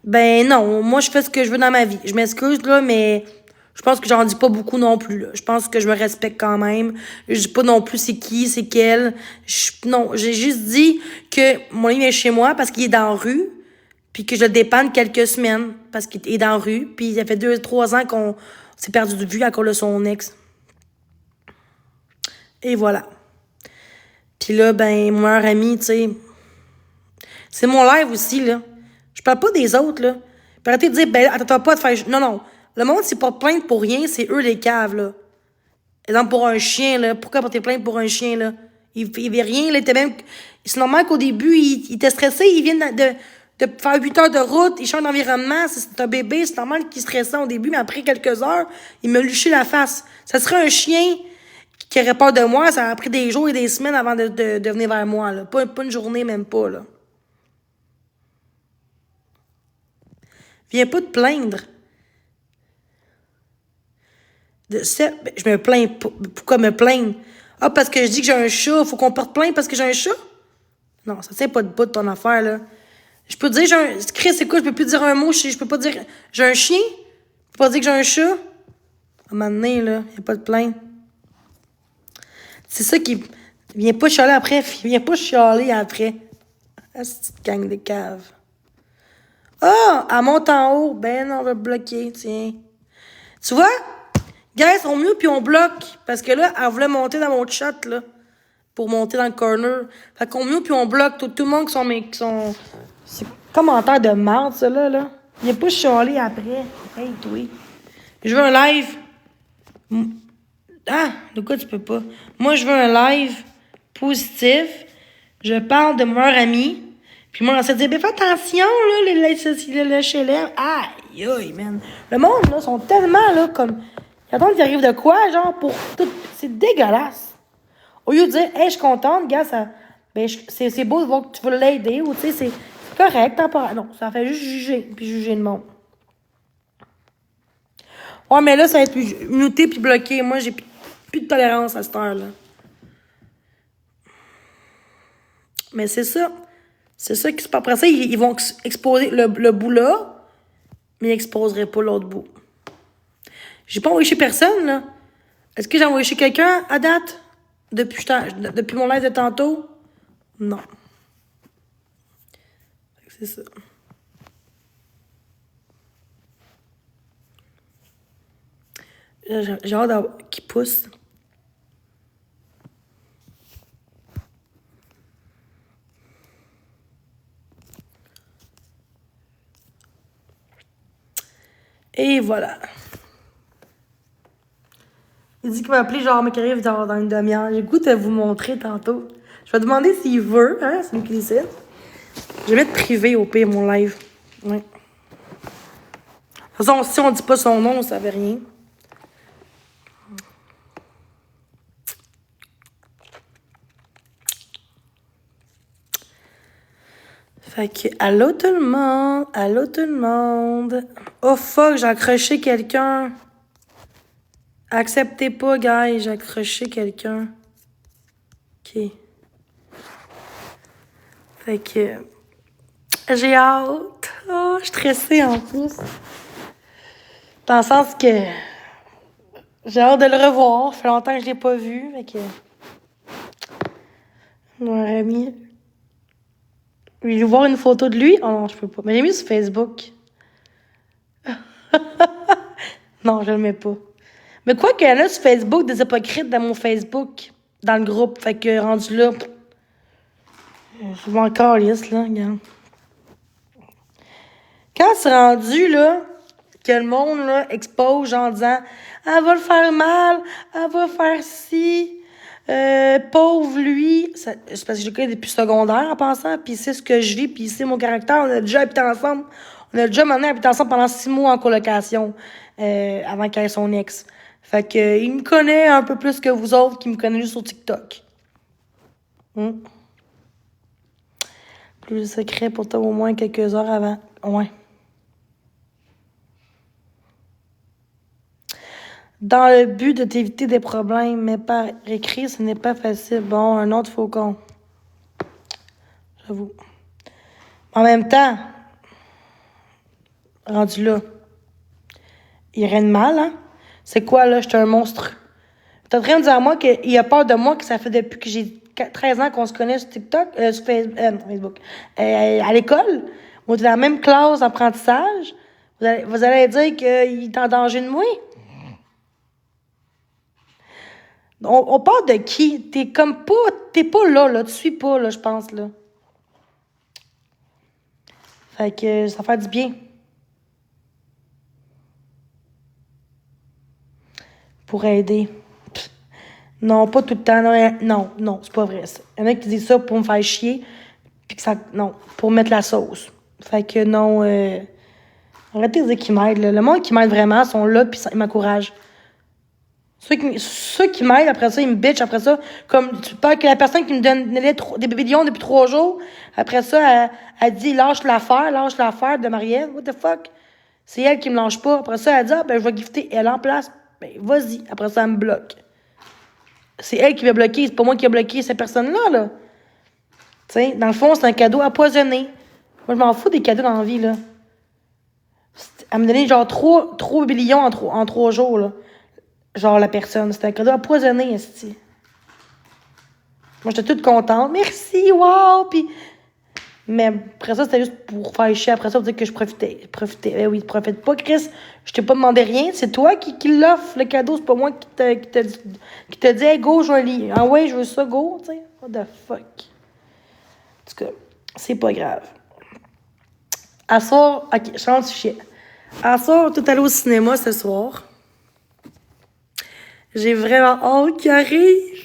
S1: Ben non, moi, je fais ce que je veux dans ma vie. Je m'excuse, là, mais je pense que j'en dis pas beaucoup non plus, là. Je pense que je me respecte quand même. Je dis pas non plus c'est qui, c'est quel. Non, j'ai juste dit que mon ami vient chez moi parce qu'il est dans la rue, puis que je le dépanne quelques semaines parce qu'il est dans la rue, puis il a fait 2-3 ans qu'on s'est perdu de vue à cause de son ex. Et voilà. Puis là, ben, mon meilleur ami, tu sais, c'est mon live aussi, là. Je parle pas des autres, là. Puis arrêtez de dire, ben, attends pas de faire... Non, non. Le monde, c'est pas plainte pour rien, c'est eux les caves, là. Exemple, pour un chien, là. Pourquoi porter plainte pour un chien, là? Il veut rien, là. Il était même... C'est normal qu'au début, il était stressé. Il vient de faire 8 heures de route. Il change d'environnement. C'est un bébé. C'est normal qu'il stressait au début, mais après quelques heures, il me luchait la face. Ça serait un chien qui aurait peur de moi. Ça a pris des jours et des semaines avant de venir vers moi, là. Pas une journée, même pas, là. Viens pas te plaindre. Je me plains pas. Pourquoi me plaindre? Ah, parce que je dis que j'ai un chat. Faut qu'on porte plainte parce que j'ai un chat? Non, ça tient pas de bout de ton affaire, là. Je peux dire, Chris, c'est quoi? Je peux plus dire un mot. Je peux pas dire, j'ai un chien? Je peux pas dire que j'ai un chat? À un moment donné, là, y a pas de plainte. C'est ça qui... Viens pas chialer après. Viens pas chialer après. Ah, cette petite gang de caves. Ah! Elle monte en haut. Ben non, on va bloquer, tiens. Tu vois? Guys, on mieux puis on bloque. Parce que là, elle voulait monter dans mon chat, là. Pour monter dans le corner. Fait qu'on mieux puis on bloque tout le monde qui sont... C'est commentaire de merde, ça, là. Il a pas chialé après. Hey, toi. Je veux un live. Ah, de quoi tu peux pas? Moi, je veux un live positif. Je parle de mon meilleur ami. Puis moi, on s'est dit, ben fais attention, là, le HLM. Aïe, aïe, man. Le monde, là, sont tellement, là, comme... Ils attendent qu'il arrive de quoi, genre, pour tout... C'est dégueulasse. Au lieu de dire, hey, je suis contente, gars, ça... Ben, c'est beau de voir que tu veux l'aider, ou, tu sais, c'est correct, temporaire. Non, ça fait juste juger, puis juger le monde. Ouais, mais là, ça va être muté puis bloqué. Moi, j'ai plus de tolérance à cette heure-là. Mais c'est ça. C'est ça qui se passe. Après ça, ils vont exposer le bout là, mais ils n'exposeraient pas l'autre bout. J'ai pas envoyé chez personne, là. Est-ce que j'ai envoyé chez quelqu'un à date? Depuis mon live de tantôt? Non. C'est ça. J'ai hâte qu'il pousse. Et voilà. Il dit qu'il va appeler genre qui arrive dans une demi-heure. J'ai le goût de vous montrer tantôt. Je vais demander s'il veut, hein, c'est lui qui décide. Je vais mettre privé au pire mon live. Ouais. De toute façon, si on dit pas son nom, ça veut rien. Fait que, allô tout le monde, allô tout le monde. Oh fuck, j'ai accroché quelqu'un. Acceptez pas, guys, j'ai accroché quelqu'un. Ok. Fait que, j'ai hâte. Oh, je suis stressée en plus. Dans le sens que j'ai hâte de le revoir. Ça fait longtemps que je l'ai pas vu. Fait que, mon ami. Je vais voir une photo de lui. Oh non, je peux pas. Mais j'ai mis sur Facebook. Non, je le mets pas. Mais quoi qu'il y en a sur Facebook, des hypocrites dans mon Facebook, dans le groupe. Fait que rendu là, je vais encore liste, là, regarde. Quand c'est rendu, là, que le monde, là, expose en disant « Elle va le faire mal, elle va faire ci, pauvre lui. » C'est parce que j'ai connais depuis secondaire en pensant, puis c'est ce que je vis, puis c'est mon caractère. On a déjà habité ensemble. On a déjà maintenant habité ensemble pendant 6 mois en colocation, avant qu'elle ait son ex. Fait que, il me connaît un peu plus que vous autres qui me connaissez juste sur TikTok. Plus de secret pour toi au moins quelques heures avant. Ouais. Dans le but de t'éviter des problèmes, mais par écrit, ce n'est pas facile. Bon, un autre faucon. J'avoue. En même temps, rendu là, il n'y a rien de mal, hein? C'est quoi, là? J'étais un monstre. T'es en train de dire à moi qu'il a peur de moi, que ça fait depuis que j'ai 13 ans qu'on se connaît sur TikTok, sur Facebook, à l'école. On est dans la même classe d'apprentissage. Vous allez dire qu'il est en danger de moi? On parle de qui? T'es pas là, tu suis pas, là, je pense, là. Fait que ça fait du bien. Pour aider. Pff, non, pas tout le temps. Non, c'est pas vrai, ça. Il y en a qui disent ça pour me faire chier, puis que ça... Non, pour mettre la sauce. Fait que non, arrêtez de dire qu'ils m'aident, là. Le monde qui m'aide vraiment sont là, puis ils m'encouragent. Ceux qui m'aident, après ça, ils me bitchent. Après ça, comme tu parles que la personne qui me donne des bébés lions depuis 3 jours, après ça, elle dit lâche l'affaire de Marielle. What the fuck? C'est elle qui me lâche pas. Après ça, elle dit ben, je vais gifter elle en place. Ben, vas-y. Après ça, elle me bloque. C'est elle qui va bloquer. C'est pas moi qui a bloqué cette personne-là, là. Tu sais, dans le fond, c'est un cadeau empoisonné. Moi, je m'en fous des cadeaux dans la vie, là. Elle me donnait genre 3 bébés lions en 3 jours, là. Genre, la personne. C'était un cadeau empoisonné, esti. Moi, j'étais toute contente. Merci, wow! Puis... Mais après ça, c'était juste pour faire chier. Après ça, pour dire que je profitais. Eh oui, profite pas, Chris. Je t'ai pas demandé rien. C'est toi qui l'offre, le cadeau. C'est pas moi qui te dit, hey, go, je veux un lit. Ah ouais, je veux ça, go, tu sais. What the fuck? En tout cas, c'est pas grave. À soir, ok, je rentre du chien. À soir, tout aller au cinéma ce soir. J'ai vraiment hâte qu'il arrive.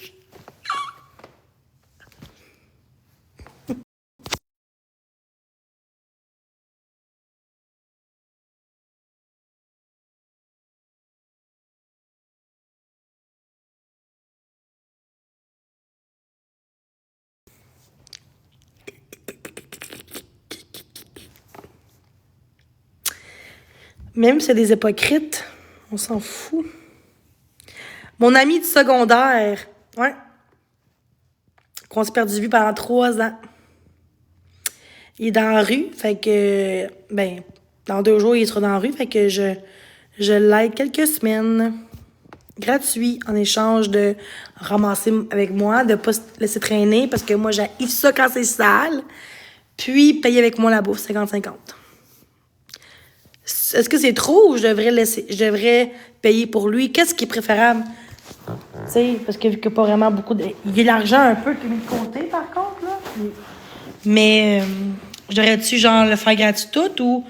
S1: Même si c'est des hypocrites, on s'en fout. Mon ami du secondaire, ouais, qu'on s'est perdu de vue pendant 3 ans. Il est dans la rue, fait que, ben, dans 2 jours, il sera dans la rue, fait que je l'aide quelques semaines, gratuit, en échange de ramasser avec moi, de pas se laisser traîner, parce que moi, j'haïs ça quand c'est sale, puis payer avec moi la bouffe, 50-50. Est-ce que c'est trop ou je devrais payer pour lui? Qu'est-ce qui est préférable? Tu sais, parce qu'il n'y a pas vraiment beaucoup de... Il y a l'argent un peu qui est mis de côté, par contre, là. Mais, je devrais-tu, genre, le faire gratuit tout ou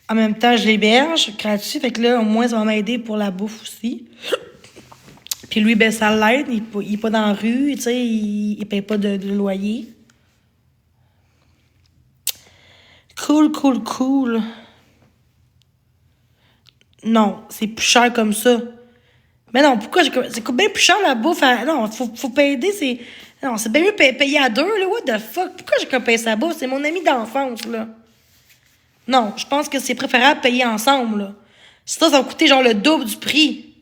S1: en même temps, je l'héberge gratuit? Fait que là, au moins, ça va m'aider pour la bouffe aussi. Puis lui, ben, ça l'aide. Il est pas dans la rue, tu sais, il paye pas de loyer. Cool. Non, c'est plus cher comme ça. Mais non, pourquoi c'est bien plus cher la bouffe? Non, faut pas aider, c'est... Non, c'est bien mieux payer à 2, là. What the fuck? Pourquoi j'ai qu'à payer sa bouffe? C'est mon ami d'enfance, là. Non, je pense que c'est préférable payer ensemble, là. Sinon, ça va coûter genre le double du prix.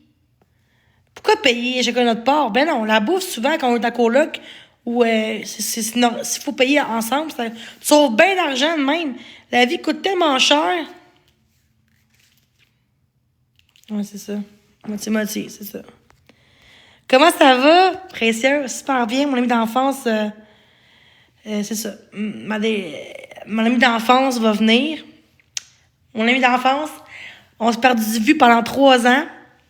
S1: Pourquoi payer chacun notre part? Ben non, la bouffe, souvent, quand on est en coloc, ou s'il faut payer ensemble, tu sauves bien d'argent de même. La vie coûte tellement cher. Ouais, c'est ça. Moitié, c'est ça. Comment ça va, précieuse? Super bien, mon ami d'enfance. C'est ça. Mon ami d'enfance va venir. Mon ami d'enfance, on se perdu de vue pendant 3 ans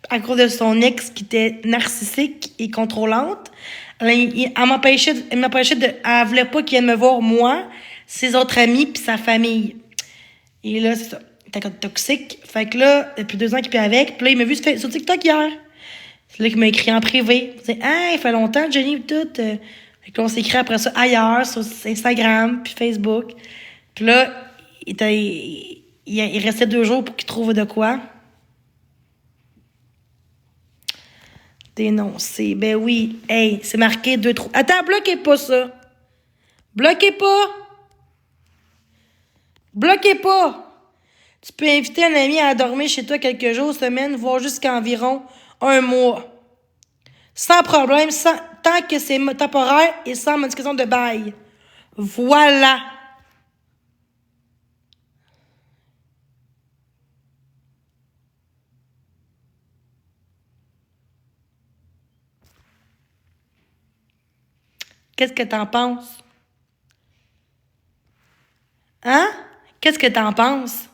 S1: à cause de son ex qui était narcissique et contrôlante. Elle m'empêchait de... Elle voulait pas qu'il vienne me voir, moi, ses autres amis puis sa famille. Et là, c'est ça. Il était toxique. Fait que là, depuis 2 ans qu'il est avec. Puis là, il m'a vu sur TikTok hier. C'est là qu'il m'a écrit en privé. Il dit, hey, il fait longtemps, Jenny, tout. Fait que là, on s'est écrit après ça ailleurs, sur Instagram, puis Facebook. Puis là, il restait 2 jours pour qu'il trouve de quoi. Dénoncer. Ben oui. Hey, c'est marqué 2 trous. Attends, bloquez pas ça. Bloquez pas. Bloquez pas. Tu peux inviter un ami à dormir chez toi quelques jours, semaines, voire jusqu'à environ 1 mois. Sans problème, tant que c'est temporaire et sans modification de bail. Voilà. Qu'est-ce que t'en penses? Hein? Qu'est-ce que t'en penses?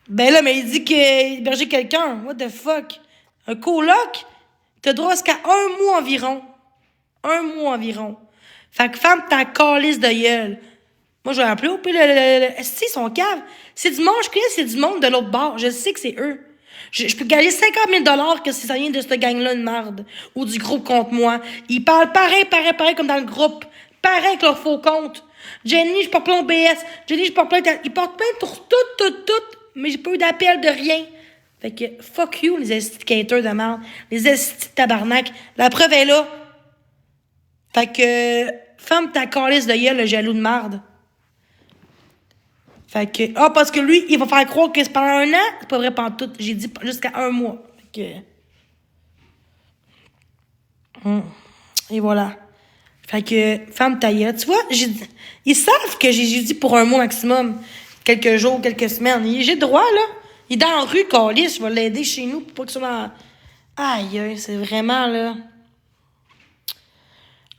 S1: Ben là, mais il dit qu'il a hébergé quelqu'un. What the fuck? Un coloc? T'as droit jusqu'à 1 mois environ. 1 mois environ. Fait que femme, ta calice de gueule. Moi, je vais appeler au pire si, son cave. C'est du monde, je connais, c'est du monde de l'autre bord. Je sais que c'est eux. Je peux gagner 50 000 $ que si ça vient de cette gang-là de merde. Ou du groupe contre moi. Ils parlent pareil comme dans le groupe. Pareil avec leur faux compte. Jenny, je porte plein BS. Jenny, je porte plein... Ils portent plein pour tout. Mais j'ai pas eu d'appel de rien. Fait que, fuck you, les esticateurs de merde. Les esti de tabarnak. La preuve est là. Fait que, ferme ta calice de gueule, le jaloux de merde. Fait que, parce que lui, il va faire croire que c'est pendant 1 an. C'est pas vrai pendant tout. J'ai dit jusqu'à 1 mois. Fait que, et voilà. Fait que, ferme ta gueule. Tu vois, ils savent que j'ai dit pour 1 mois maximum. Quelques jours, quelques semaines. J'ai le droit, là. Il est dans la rue, calice. Je vais l'aider chez nous pour pas qu'il soit dans... Aïe, c'est vraiment, là...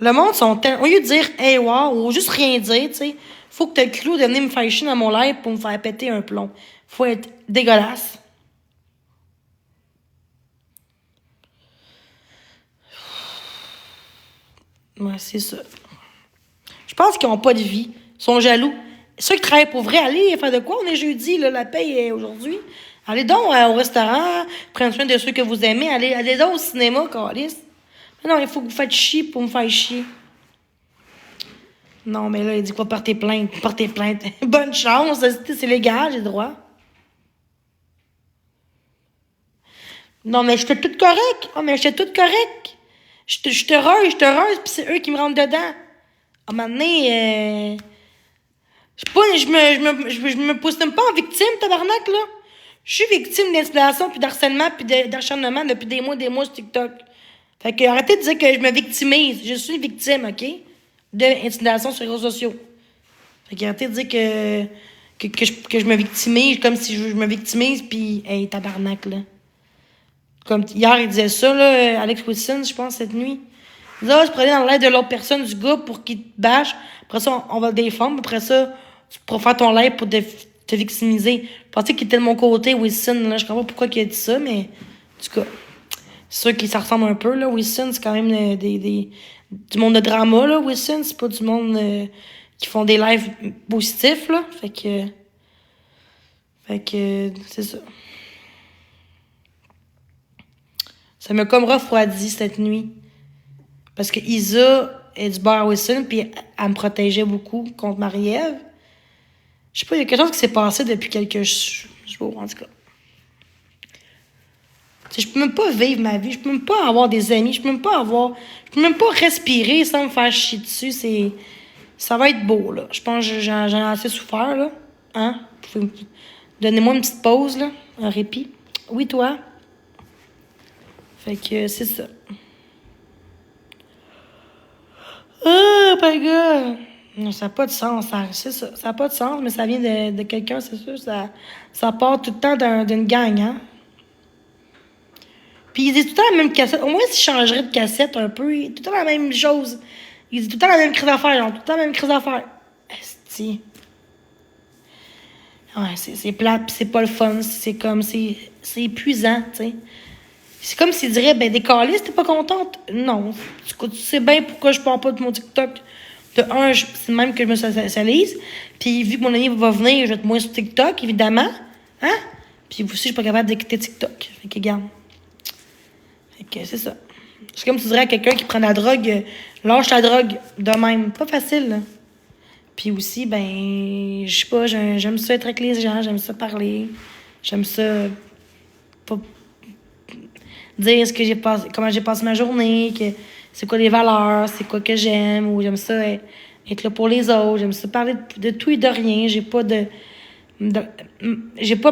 S1: Le monde sont au lieu de dire hey wow ou juste rien dire, tu sais, faut que t'aies le culot de venir me faire chier dans mon live pour me faire péter un plomb. Faut être dégueulasse. Ouais, c'est ça. Je pense qu'ils ont pas de vie. Ils sont jaloux. Ceux qui travaillent pour vrai, allez faire de quoi? On est jeudi, là, la paye est aujourd'hui. Allez donc au restaurant, prenez soin de ceux que vous aimez, allez donc au cinéma, calice. Non, il faut que vous faites chier pour me faire chier. Non, mais là, il dit quoi, porter plainte. Bonne chance, c'est légal, j'ai le droit. Non, mais j'étais toute correcte. J'étais heureuse, puis c'est eux qui me rentrent dedans. À un moment donné, je me pousse même pas en victime, tabarnak, là. Je suis victime d'intimidation, puis d'harcèlement, puis d'acharnement depuis des mois sur TikTok. Fait que arrêtez de dire que je me victimise. Je suis une victime, OK? D'intimidation sur les réseaux sociaux. Fait que arrêtez de dire que je me victimise comme si je me victimise, puis hey, tabarnak, là. Comme hier, il disait ça, là, Alex Wilson, je pense, cette nuit. Il disait, je prenais dans l'aide de l'autre personne, du gars, pour qu'il te bâche. Après ça, on va le défendre. Après ça, tu pourras faire ton live pour te victimiser. Je pensais qu'il était de mon côté, Wilson. Là, je comprends pas pourquoi il a dit ça, mais en tout cas, c'est sûr qu'il s'en ressemble un peu. Là. Wilson, c'est quand même du monde de drama. Là. Wilson, c'est pas du monde qui font des lives positifs. Là. Fait que c'est ça. Ça m'a comme refroidi cette nuit. Parce que Isa est du bar à Wilson, puis elle me protégeait beaucoup contre Marie-Ève. Je sais pas, il y a quelque chose qui s'est passé depuis quelques jours, en tout cas. T'sais, je peux même pas vivre ma vie, je peux même pas avoir des amis, je peux même pas respirer sans me faire chier dessus. Ça va être beau, là. Je pense que j'en ai assez souffert, là. Hein? Donnez-moi une petite pause, là, un répit. Oui, toi? Fait que c'est ça. Oh my God! Non, ça n'a pas de sens, c'est ça. Ça n'a pas de sens, mais ça vient de quelqu'un, c'est sûr. Ça part tout le temps d'une gang, hein? Puis il dit tout le temps la même cassette. Au moins, s'il changerait de cassette un peu, il dit tout le temps la même chose. Il dit tout le temps la même crise d'affaires, genre, tout le temps la même crise d'affaires. Esti. Ouais, c'est plate, pis c'est pas le fun. C'est comme, c'est épuisant, tu sais. C'est comme s'il dirait, ben, décaliste, t'es pas contente? Non. Tu sais bien pourquoi je parle pas de mon TikTok. De un, c'est même que je me socialise. Puis, vu que mon ami va venir, je vais être moins sur TikTok, évidemment. Hein? Puis aussi, je suis pas capable d'écouter TikTok. Fait que, regarde. Fait que, c'est ça. C'est comme si tu dirais à quelqu'un qui prend la drogue, lâche la drogue de même. Pas facile, là. Puis aussi, ben, je sais pas, j'aime ça être avec les gens, j'aime ça parler. J'aime ça pas dire ce que j'ai passé, comment j'ai passé ma journée, que c'est quoi les valeurs, c'est quoi que j'aime, ou j'aime ça être là pour les autres, j'aime ça parler de tout et de rien, j'ai pas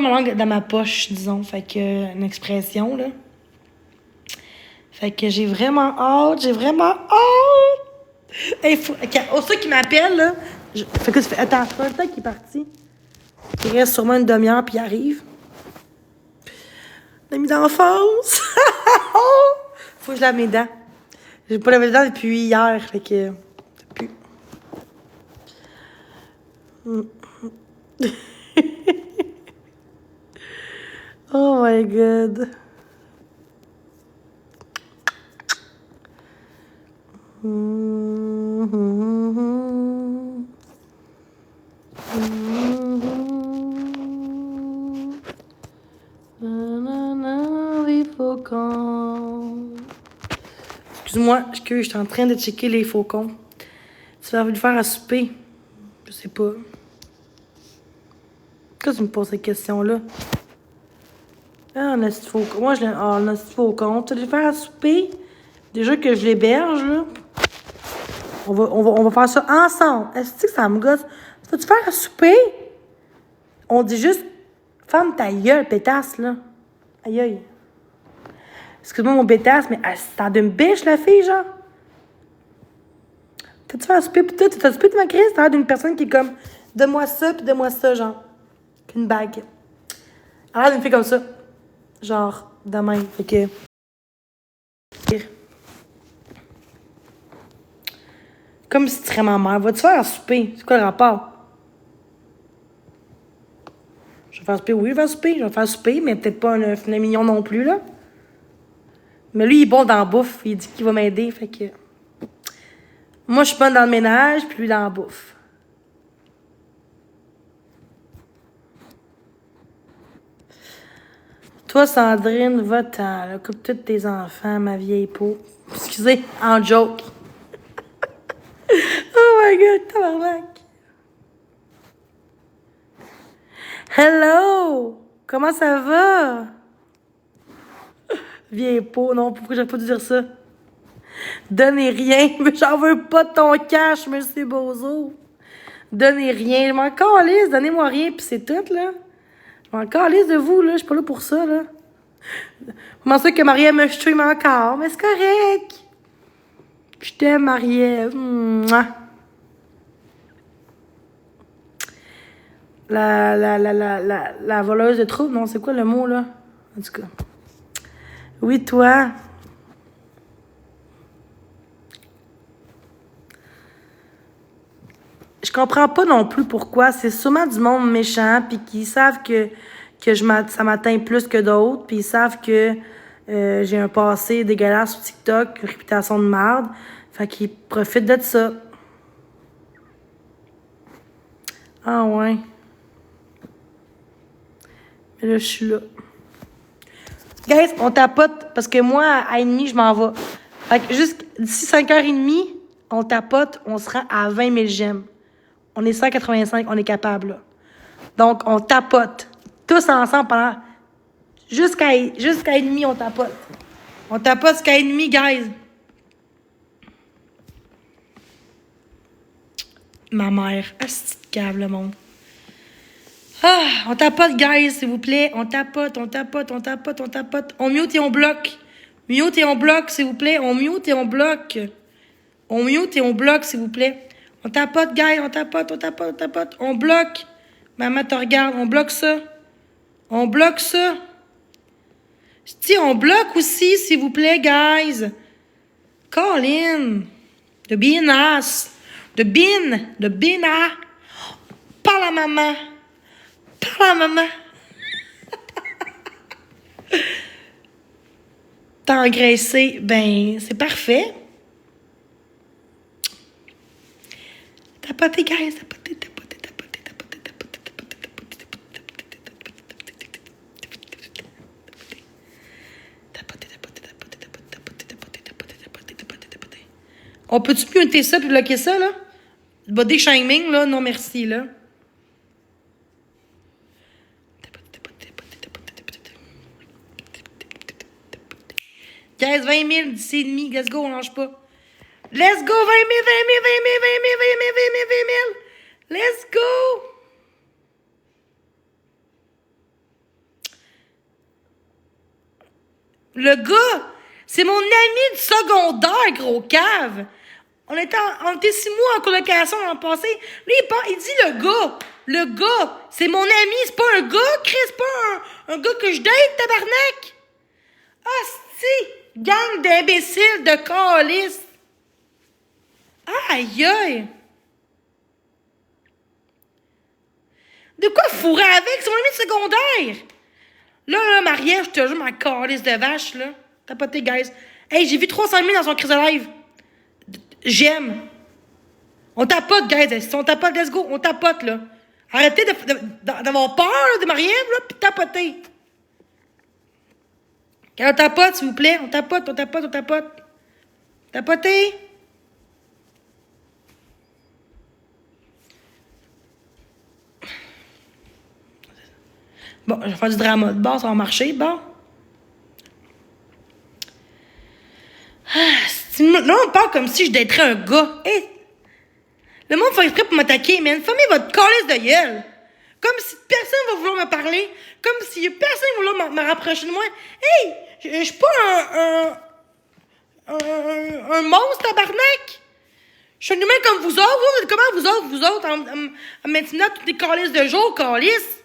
S1: ma langue dans ma poche, disons, fait que une expression, là. Fait que j'ai vraiment hâte. Hey, ceux qui m'appellent, là, fait que ça fait, attends, c'est pas le temps qu'il est parti. Il reste sûrement une demi-heure, puis il arrive. L'ami d'enfance! Faut que je lave mes dents. J'ai pas lavé les dents depuis hier, fait que... Depuis. Oh my God. Les faucons. Excuse-moi, je suis en train de checker les faucons. Tu vas le faire à souper? Je sais pas. Pourquoi tu me poses cette question-là? Ah, on a ce faucon. Moi, on a ce faucon. Tu vas le faire à souper? Déjà que je l'héberge, là. On va faire ça ensemble. Est-ce que ça me gosse? Vas-tu faire à souper? On dit juste, ferme ta gueule, pétasse, là. Aïe, aïe. Excuse-moi, mon pétasse, mais t'as d'une biche, la fille, genre? T'as-tu fait à souper? Pis toi, t'as souper de ma crise? T'as l'air d'une personne qui est comme, donne-moi ça, puis donne-moi ça, genre. Une bague. Elle a l'air d'une fille comme ça. Genre, de même. Fait que... Comme si tu serais ma mère. Va-tu faire à souper? C'est quoi le rapport? Je vais faire souper, oui, je vais faire souper. Je vais faire souper, mais peut-être pas un filet mignon non plus, là. Mais lui, il est bon dans la bouffe. Il dit qu'il va m'aider, fait que... Moi, je suis bonne dans le ménage, puis lui dans la bouffe. Toi, Sandrine, va-t'en, là. Coupe tous tes enfants, ma vieille peau. Excusez, en joke. Oh my God, tabarnak. Hello! Comment ça va? Vieille peau, non, pourquoi j'aurais pas dû dire ça? Donnez rien, mais j'en veux pas de ton cash, monsieur Bozo. Donnez rien, je m'en calisse, donnez-moi rien, puis c'est tout, là. Je m'en calisse de vous, là, je suis pas là pour ça, là. Comment ça que Marie-Ève me stream encore? Mais c'est correct. Je t'aime, Marie-Ève. Mouah. La voleuse de troubles, non, c'est quoi le mot, là? En tout cas. Oui, toi. Je comprends pas non plus pourquoi. C'est sûrement du monde méchant, puis qui savent que ça m'atteint plus que d'autres, puis ils savent que j'ai un passé dégueulasse sur TikTok, une réputation de merde. Fait qu'ils profitent de ça. Ah ouais. Mais là, je suis là. Guys, on tapote, parce que moi, à 1h30, je m'en vais. Fait que d'ici 5h30, on tapote, on sera à 20 000 j'aime. On est 185, on est capable, là. Donc, on tapote. Tous ensemble pendant... Jusqu'à 1h30, on tapote. On tapote jusqu'à 1h30, guys. Ma mère. Asti de cave, le monde. Ah, on tapote, guys, s'il vous plaît. On tapote. On mute et on bloque. Mute et on bloque, s'il vous plaît. On mute et on bloque. On mute et on bloque, s'il vous plaît. On tapote, guys, on tapote. On bloque. Maman te regarde, on bloque ça. On bloque ça. Si, on bloque aussi, s'il vous plaît, guys. Colin. De Binas. De Bina. Parle à maman. Parle à maman. T'as engraissé. Ben, c'est parfait. Tapoter, guys. Tapoter. On peut-tu muter ça puis bloquer ça, là? Body shaming, là? Non, merci, là. Guys, 20 000 d'ici et demi. Let's go, on lâche pas. Let's go, 20 000, 20 000, 20 000, 20 000, 20 000, 20 000, 20 000. Let's go! Le gars, c'est mon ami du secondaire, gros cave. On était 6 mois en colocation l'an passé. Lui, il dit le gars, c'est mon ami, c'est pas un gars, Chris, c'est pas un gars que je date, tabarnak. Ah, si, gang d'imbéciles, de calices. Aïe, aïe. De quoi fourrer avec? C'est mon ami de secondaire. Là, Marie-Ève, je te jure, ma calice de vache, là. Tapoté, guys. Hey, j'ai vu 300 000 dans son crise de live. J'aime. On tapote, guys. Si on tapote, let's go. On tapote, là. Arrêtez d'avoir peur, là, de Marie-Ève, là, pis tapotez. Quand on tapote, s'il vous plaît. On tapote. Tapotez. Bon, je vais faire du drama de base, ça va marcher, bon. Là, on parle comme si je daterais un gars. Hey, le monde fait exprès pour m'attaquer, man. Fermez votre calice de gueule. Comme si personne va vouloir me parler. Comme si personne va vouloir me rapprocher de moi. Hey, je suis pas un monstre, tabarnak. Je suis un humain comme vous autres. Vous êtes comment vous autres, en maintenant toutes les calices de jour, calices.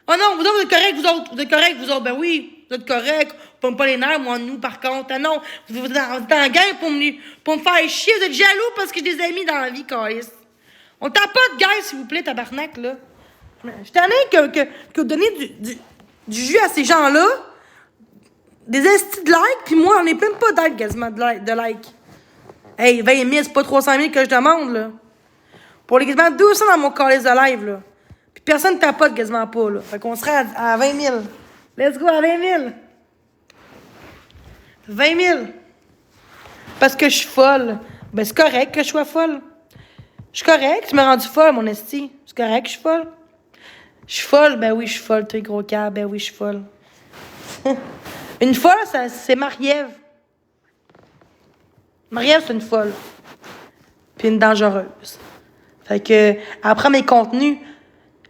S1: Oh non, vous autres, vous êtes corrects, vous autres. Ben oui, vous êtes corrects. Vous pouvez pas les nerfs, moi, nous, par contre. Ah non, vous êtes en gang pour me faire chier. Vous êtes jaloux parce que j'ai des amis dans la vie, calice. On tapote, guys, s'il vous plaît, tabarnak, là. Je t'en ai que vous donnez du jus à ces gens-là. Des estis de like, puis moi, on est même pas d'être quasiment de like. Hey, 20 000, c'est pas 300 000 que je demande, là. Pour les quasiment 200 dans mon calice de live, là. Puis personne tapote quasiment pas, là. Fait qu'on serait à 20 000. Let's go, à 20 000. 20 000. Parce que je suis folle. Ben, c'est correct que je sois folle. Je suis correct, tu m'as rendu folle, mon esti. C'est correct que je suis folle. Je suis folle, ben oui, je suis folle, toi, gros cœur. Ben oui, je suis folle. Une folle, c'est Marie-Ève. Marie-Ève, c'est une folle. Puis une dangereuse. Fait que, elle prend mes contenus.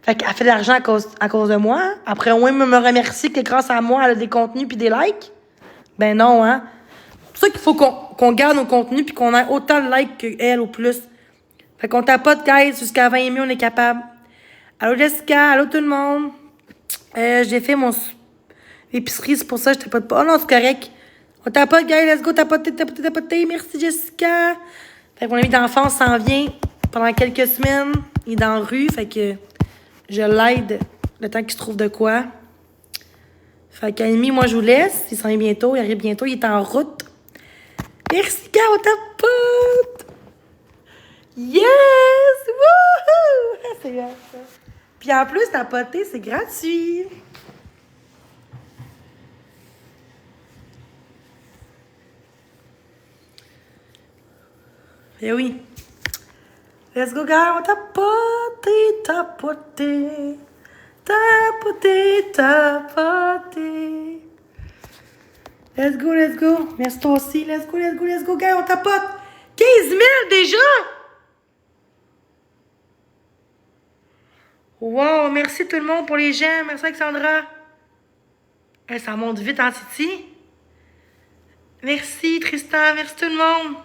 S1: Fait qu'elle fait de l'argent à cause de moi. Après, au moins, me remercie que grâce à moi, elle a des contenus puis des likes. Ben non, hein. C'est pour ça qu'il faut qu'on garde nos contenus puis qu'on ait autant de likes qu'elle ou plus. Fait qu'on tapote, guys, jusqu'à 20 000, on est capable. Allô, Jessica. Allô, tout le monde. J'ai fait mon épicerie, c'est pour ça que je tapote pas. Oh non, c'est correct. On tapote, guys, let's go, tapoter. Merci, Jessica. Fait que mon ami d'enfance s'en vient pendant quelques semaines. Il est dans la rue, fait que je l'aide le temps qu'il se trouve de quoi. Fait qu'Annie, moi, je vous laisse. Il s'en vient bientôt, il arrive bientôt, il est en route. Merci, gars, on tapote! Yes! Wouhou! C'est bien ça. Puis en plus, tapoter, c'est gratuit. Eh oui. Let's go, gars, on tapoter. Let's go. Merci toi aussi. Let's go, gars, on tapote. 15 000 déjà? Wow, merci tout le monde pour les j'aime. Merci, Alexandra. Hey, ça monte vite en Titi. Merci, Tristan. Merci tout le monde.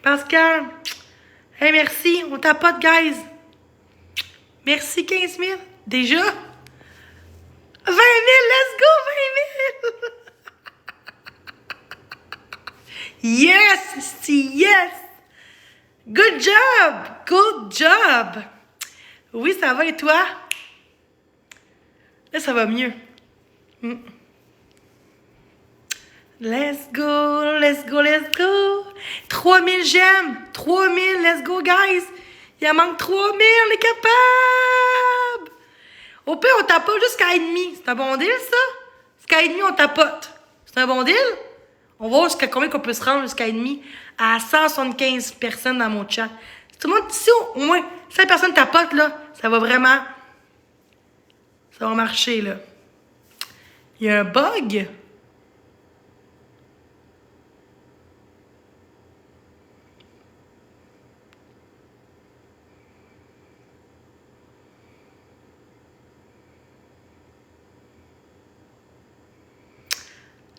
S1: Pascal. Hey, merci. On tapote, guys. Merci, 15 000. Déjà? 20 000, let's go, 20 000. Yes, yes. Good job! Good job! Oui, ça va et toi? Là, ça va mieux. Let's go, let's go, let's go! 3000 j'aime! 3000, let's go, guys! Il en manque 3000, on est capable! Au pire, on tapote jusqu'à 1,5. C'est un bon deal, ça? Jusqu'à 1,5, on tapote. C'est un bon deal? On va voir jusqu'à combien qu'on peut se rendre jusqu'à 1,5 à 175 personnes dans mon chat. Si tout le monde, si au moins 5 personnes tapotent, là, ça va vraiment... Ça va marcher, là. Il y a un bug?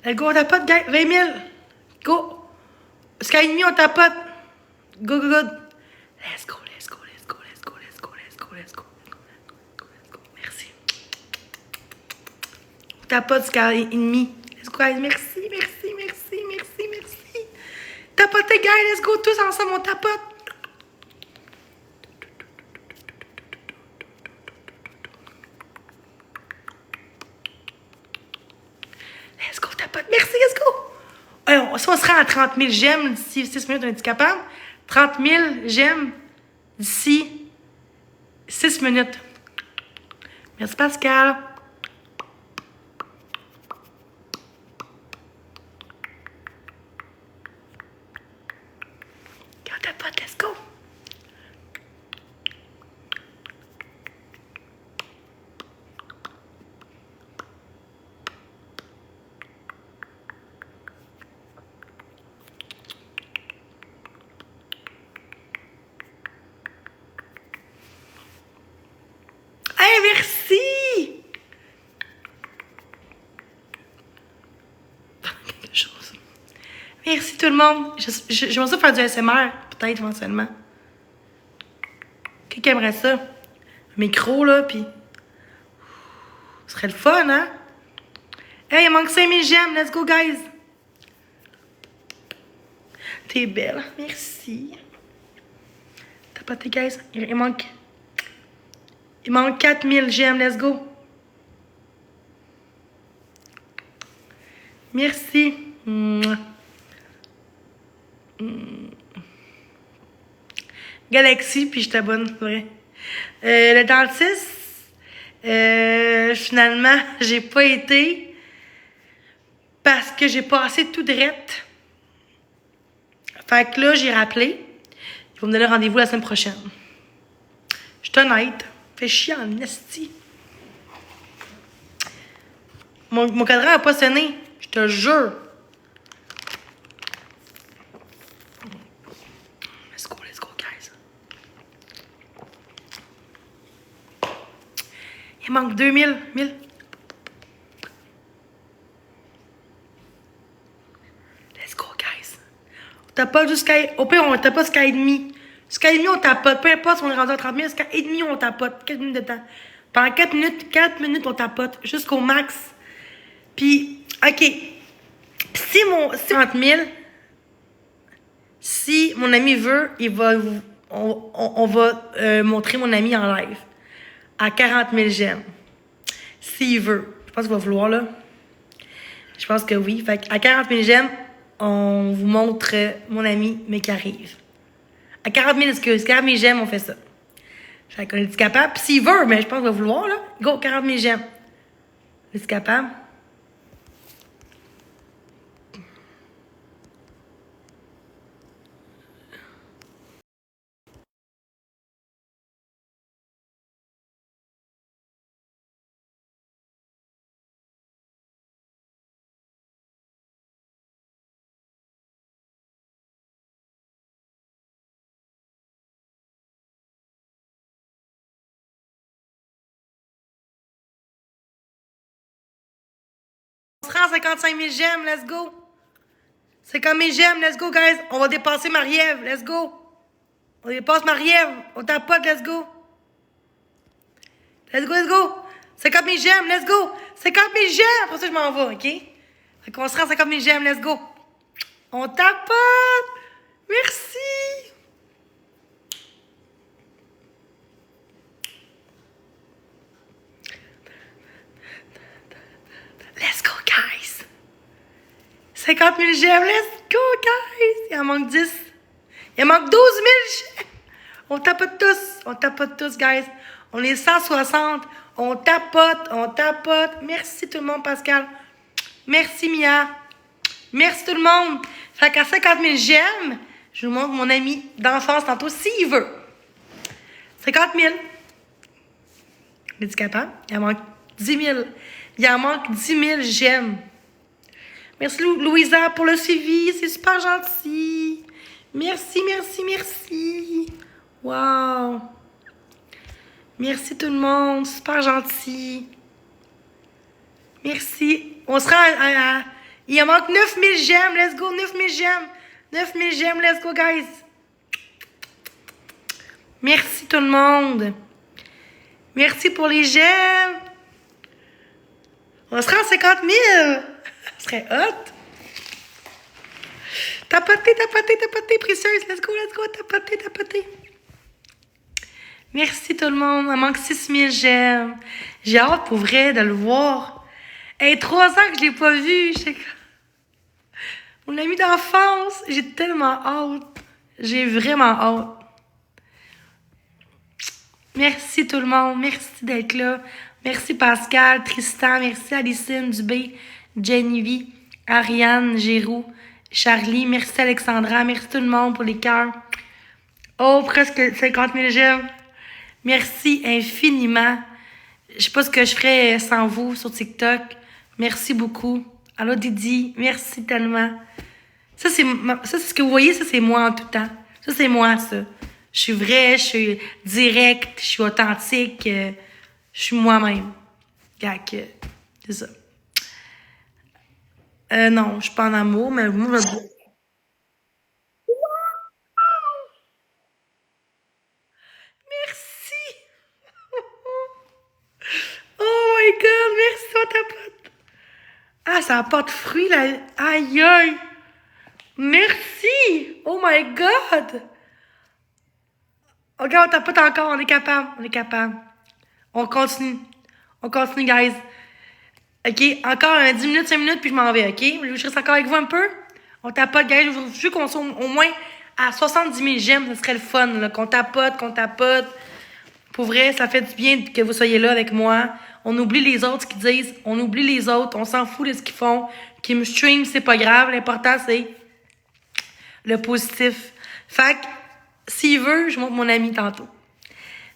S1: Let's go, on tapote, gars. 20 000. Go. Jusqu'à 1,5, on tapote. Go, go, go. Let's go, let's go, let's go, let's go, let's go, let's go, let's go. Let's go. Merci. On tapote jusqu'à 1,5. Let's go, guys. Merci, merci, merci, merci, merci. Tapotez, guys. Let's go. Tous ensemble, on tapote. Let's go, tapote. Merci, let's go. Si on se rend à 30 000 j'aime d'ici 6 minutes, on est capable? 30 000 j'aime d'ici 6 minutes. Merci, Pascal. Quand tapote, let's go. Hey, merci! Quelque chose. Merci tout le monde. J'aimerais ça faire du SMR, peut-être éventuellement. Quelqu'un aimerait ça? Un micro, là, puis... Ce serait le fun, hein? Hey, il manque 5000 j'aime. Let's go, guys! T'es belle. Merci. T'as pas tes guys? Il manque 4000 j'aime. Let's go! Merci. Galaxy, puis je t'abonne, vrai. Le dentiste, finalement, j'ai pas été parce que j'ai passé tout drette. Fait que là, j'ai rappelé. Ils vont me donner rendez-vous la semaine prochaine. Je suis honnête. Fait chier en esti. Mon cadran n'a pas sonné. Je te jure. Let's go, guys. Il manque 2000. 1000. Let's go, guys. On tapote jusqu'à... Au pire, on tapote jusqu'à 1,5. Jusqu'à 1,5, on tapote. Peu importe si on est rendu à 30 000, jusqu'à 1,5, on tapote. 4 minutes de temps. Pendant 4 minutes, on tapote. Jusqu'au max. Puis, OK. Si 30 000, si mon ami veut, on va montrer mon ami en live. À 40 000 j'aime. S'il veut. Je pense qu'il va vouloir, là. Je pense que oui. Fait à 40 000 j'aime, on vous montre mon ami, mais qui arrive. À 40 000, excuse. 40 000 j'aime, on fait ça. Fait qu'on est capable. Puis s'il veut, mais je pense qu'il va vouloir, là. Go, 40 000 j'aime. Est-ce capable? On se rend à 55 000 j'aime, let's go. 50 000 j'aime, let's go, guys. On va dépasser Marie-Ève, let's go. On dépasse Marie-Ève, on tapote, let's go. Let's go, let's go. 50 000 j'aime, let's go. 50 000 j'aime, pour ça je m'en vais, OK? Fait qu'on se rend à 50 000 j'aime, let's go. On tapote. Merci. 50 000 j'aime. Let's go, guys! Il en manque 10. Il en manque 12 000 j'aime. On tapote tous. On tapote tous, guys. On est 160. On tapote. On tapote. Merci tout le monde, Pascal. Merci, Mia. Merci tout le monde. Fait qu'à 50 000 j'aime, je vous montre mon ami d'enfance tantôt, s'il veut. 50 000. Es-tu capable? Il en manque 10 000. Il en manque 10 000 j'aime. Merci Louisa pour le suivi. C'est super gentil. Merci, merci, merci. Wow. Merci tout le monde. Super gentil. Merci. On sera à il en manque 9 000 j'aime. Let's go. 9 000 j'aime. 9 000 j'aime. Let's go, guys. Merci tout le monde. Merci pour les j'aime. On sera à 50 000. Ça serait hot. Tapoter, tapoter, tapoter, précieuse. Let's go, tapoter, tapoter. Merci tout le monde. Il manque 6 000 j'aime. J'ai hâte pour vrai de le voir. Hey, 3 ans que je l'ai pas vu. Mon ami d'enfance. J'ai tellement hâte. J'ai vraiment hâte. Merci tout le monde. Merci d'être là. Merci Pascal, Tristan. Merci Alicine Dubé, Geneviève, Ariane, Giroux, Charlie. Merci Alexandra. Merci tout le monde pour les cœurs. Oh, presque 50 000 j'aime. Merci infiniment. Je sais pas ce que je ferais sans vous sur TikTok. Merci beaucoup. Allô Didi, merci tellement. Ça, c'est ce que vous voyez, ça, c'est moi en tout temps. Ça, c'est moi, ça. Je suis vraie, je suis directe, je suis authentique, je suis moi-même. Gac, c'est ça. Non, je suis pas en amour, mais moi, je... Merci! Oh my God, merci, on tapote. Ah, ça n'a pas de fruits, là. Aïe, aïe. Merci! Oh my God! Ok, on tapote encore, on est capable, on est capable. On continue. On continue, guys. Ok, encore 10 minutes, 5 minutes, puis je m'en vais, ok? Je reste encore avec vous un peu. On tapote, guys. Je veux qu'on soit au moins à 70 000 j'aime. Ce serait le fun, là. Qu'on tapote, qu'on tapote. Pour vrai, ça fait du bien que vous soyez là avec moi. On oublie les autres qui disent. On oublie les autres. On s'en fout de ce qu'ils font. Qu'ils me stream, c'est pas grave. L'important, c'est le positif. Fait que, s'il veut, je montre mon ami tantôt.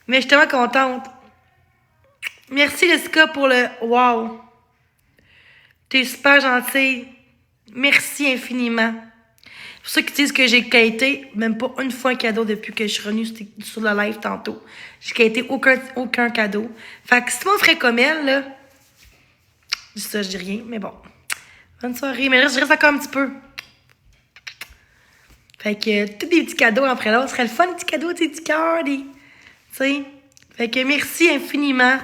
S1: Mais je suis tellement contente. Merci, Jessica, pour le... Wow! T'es super gentille. Merci infiniment. Pour ceux qui disent que j'ai quitté, même pas une fois un cadeau depuis que je suis revenue sur le live tantôt. J'ai quitté aucun cadeau. Fait que si tu m'en ferais comme elle, là... Je dis ça, je dis rien, mais bon. Bonne soirée. Mais je reste encore un petit peu. Fait que tous des petits cadeaux après l'autre. Ce serait le fun, des petits cadeaux, des petits cœurs, des... Tu sais? Fait que merci infiniment.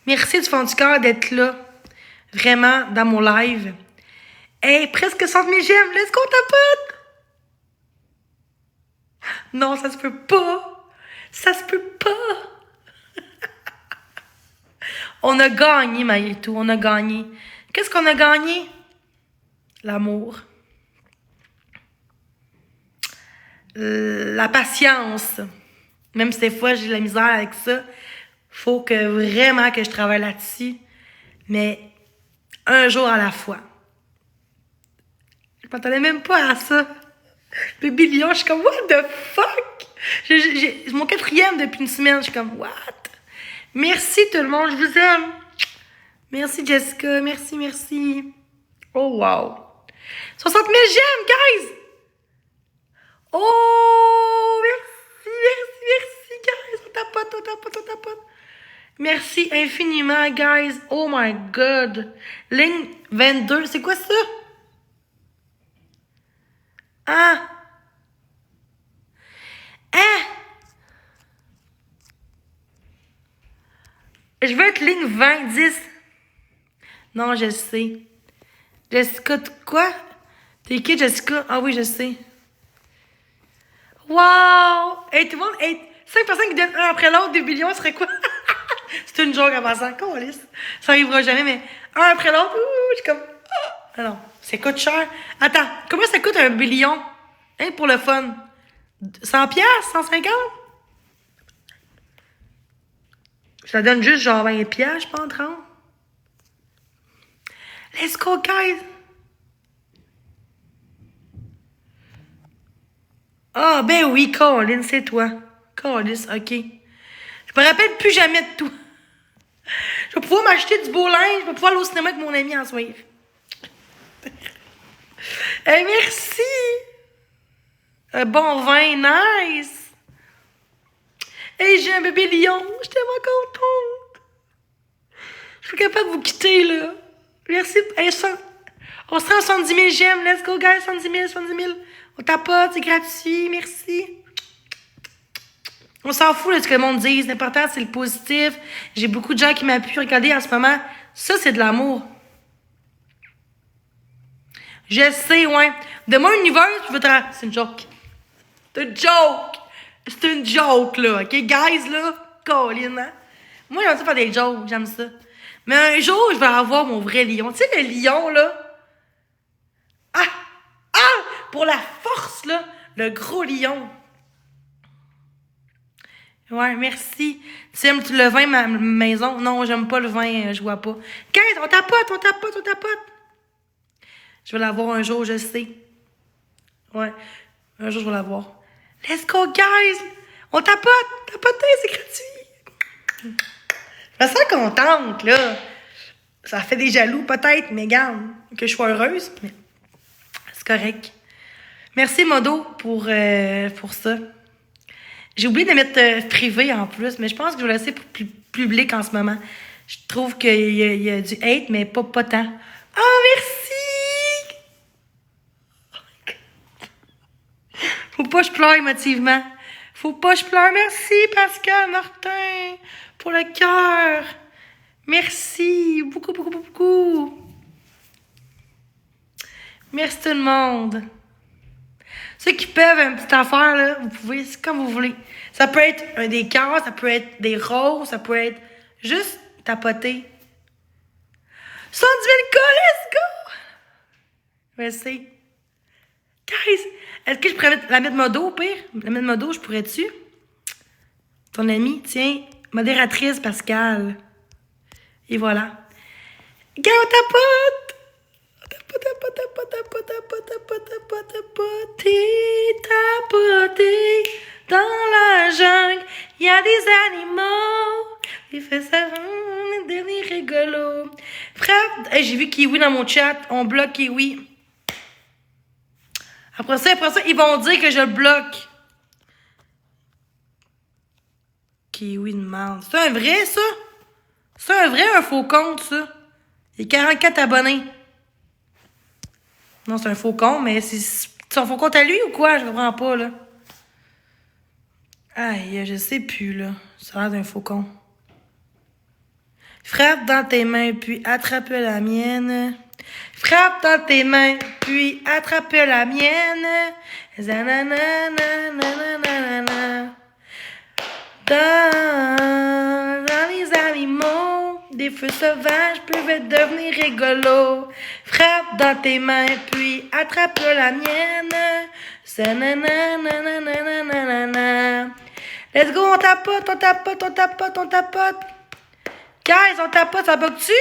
S1: Merci du fond du cœur d'être là. Vraiment, dans mon live. Hey, presque 100 000 j'aime. Let's go, tapote! Non, ça se peut pas. Ça se peut pas. On a gagné, malgré tout. On a gagné. Qu'est-ce qu'on a gagné? L'amour. La patience. Même si des fois j'ai de la misère avec ça, faut que vraiment que je travaille là-dessus. Mais un jour à la fois. Je m'attendais même pas à ça. Baby Lion, je suis comme, what the fuck? C'est mon 4e depuis une semaine. Je suis comme, what? Merci tout le monde, je vous aime. Merci Jessica, merci, merci. Oh wow. 60 000 j'aime, guys! Oh, merci, guys. On tapote. Merci infiniment, guys. Oh my God. Ligne 22, c'est quoi ça? Ah! Hein? Je veux être ligne 20, 10. Non, je sais. Jessica, quoi? T'es qui, Jessica? Ah oui, je sais. Wow! Hey, tout le monde, hey, 5 personnes qui donnent un après l'autre, 2 millions, ce serait quoi? C'est une joke en passant. Ça arrivera jamais, mais un après l'autre, je suis comme... Ah non. Ça coûte cher. Attends, comment ça coûte un billion? Hein, pour le fun? 100 piastres? 150? Ça donne juste genre 20 piastres, je pense, 30. Let's go, guys! Ah, ben oui, Colin, c'est toi. Colin, ok. Je me rappelle plus jamais de tout. Je vais pouvoir m'acheter du beau linge, je vais pouvoir aller au cinéma avec mon ami en soir. Hey, merci! Un bon vin, nice! Hey, j'ai un bébé lion, je suis tellement contente! Je suis capable de vous quitter, là. Merci. Hey, on se rend à 70 000 j'aime. Let's go, guys, 70 000, 70 000. On tapote, c'est gratuit, merci. On s'en fout de ce que le monde dise. L'important, c'est le positif. J'ai beaucoup de gens qui m'appuient. Regardez, en ce moment, ça, c'est de l'amour. Je sais, ouais. De mon univers, je veux te... C'est une joke. C'est une joke. C'est une joke, là. OK, guys, là? Colin, hein? Moi, j'aime ça faire des jokes. J'aime ça. Mais un jour, je vais avoir mon vrai lion. Tu sais, le lion, là? Ah! Ah! Pour la force, là. Le gros lion. Ouais, merci. Tu aimes le vin, ma maison? Non, j'aime pas le vin, je vois pas. 15, on tapote, on tapote, on tapote. Je vais l'avoir un jour, je sais. Ouais, un jour, je vais l'avoir. Let's go, guys! On tapote! Tapoter, c'est gratuit! Je me sens contente, là. Ça fait des jaloux, peut-être, mais garde, que je sois heureuse. Mais c'est correct. Merci, Modo, pour ça. J'ai oublié de mettre privé en plus, mais je pense que je vais laisser pour public en ce moment. Je trouve qu'il y a du hate, mais pas tant. Ah, merci! Faut pas que je pleure émotivement. Faut pas que je pleure. Merci, Pascal Martin, pour le cœur. Merci. Beaucoup, beaucoup, beaucoup. Merci tout le monde. Ceux qui peuvent une petite affaire, là, vous pouvez, c'est comme vous voulez. Ça peut être des cœurs, ça peut être des roses, ça peut être juste tapoter. 70 000 cas, let's go! Merci. Guys, est-ce que je pourrais la mettre modo au pire? La mettre modo, je pourrais-tu? Ton ami, tiens, modératrice Pascal. Et voilà. Gars, on tapote! Tapoter dans la jungle, il y a des animaux. Il fait ça, devenir rigolo. Frère, hey, j'ai vu Kiwi dans mon chat, on bloque Kiwi. Après ça, ils vont dire que je le bloque. Kiwi demande. C'est un vrai, ça? C'est un vrai, un faux compte, ça? Il y a 44 abonnés. Non, c'est un faux compte, mais c'est un faux compte à lui ou quoi? Je comprends pas, là. Aïe, je sais plus, là. Ça a l'air d'un faux compte. Frappe dans tes mains, puis attrape la mienne. Frappe dans tes mains, puis attrape la mienne. Dans les animaux, des feux sauvages peuvent devenir rigolos. Frappe dans tes mains, puis attrape la mienne. Let's go, on tapote, on tapote, on tapote, on tapote. Guys, on tapote, ça bug-tu?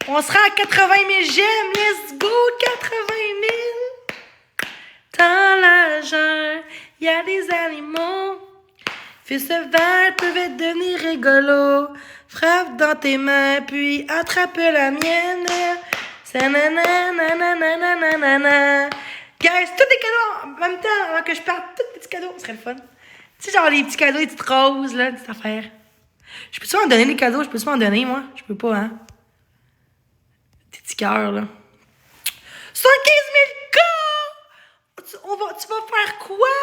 S1: On sera à 80 000 j'aime. Let's go, 80 000. Dans la jungle, il y a des animaux. Feux sauvages peuvent devenir rigolos. Frappe dans tes mains, puis attrape la mienne. Guys, tous des cadeaux en même temps, avant que je parte, tous des petits cadeaux, ce serait le fun. Tu sais, genre les petits cadeaux, les petites roses, là, des petites affaires. Je peux-tu en donner les cadeaux? Je peux-tu m'en donner, moi? Je peux pas, hein? Des petits cœurs, là. 115 000 cas! Tu vas faire quoi?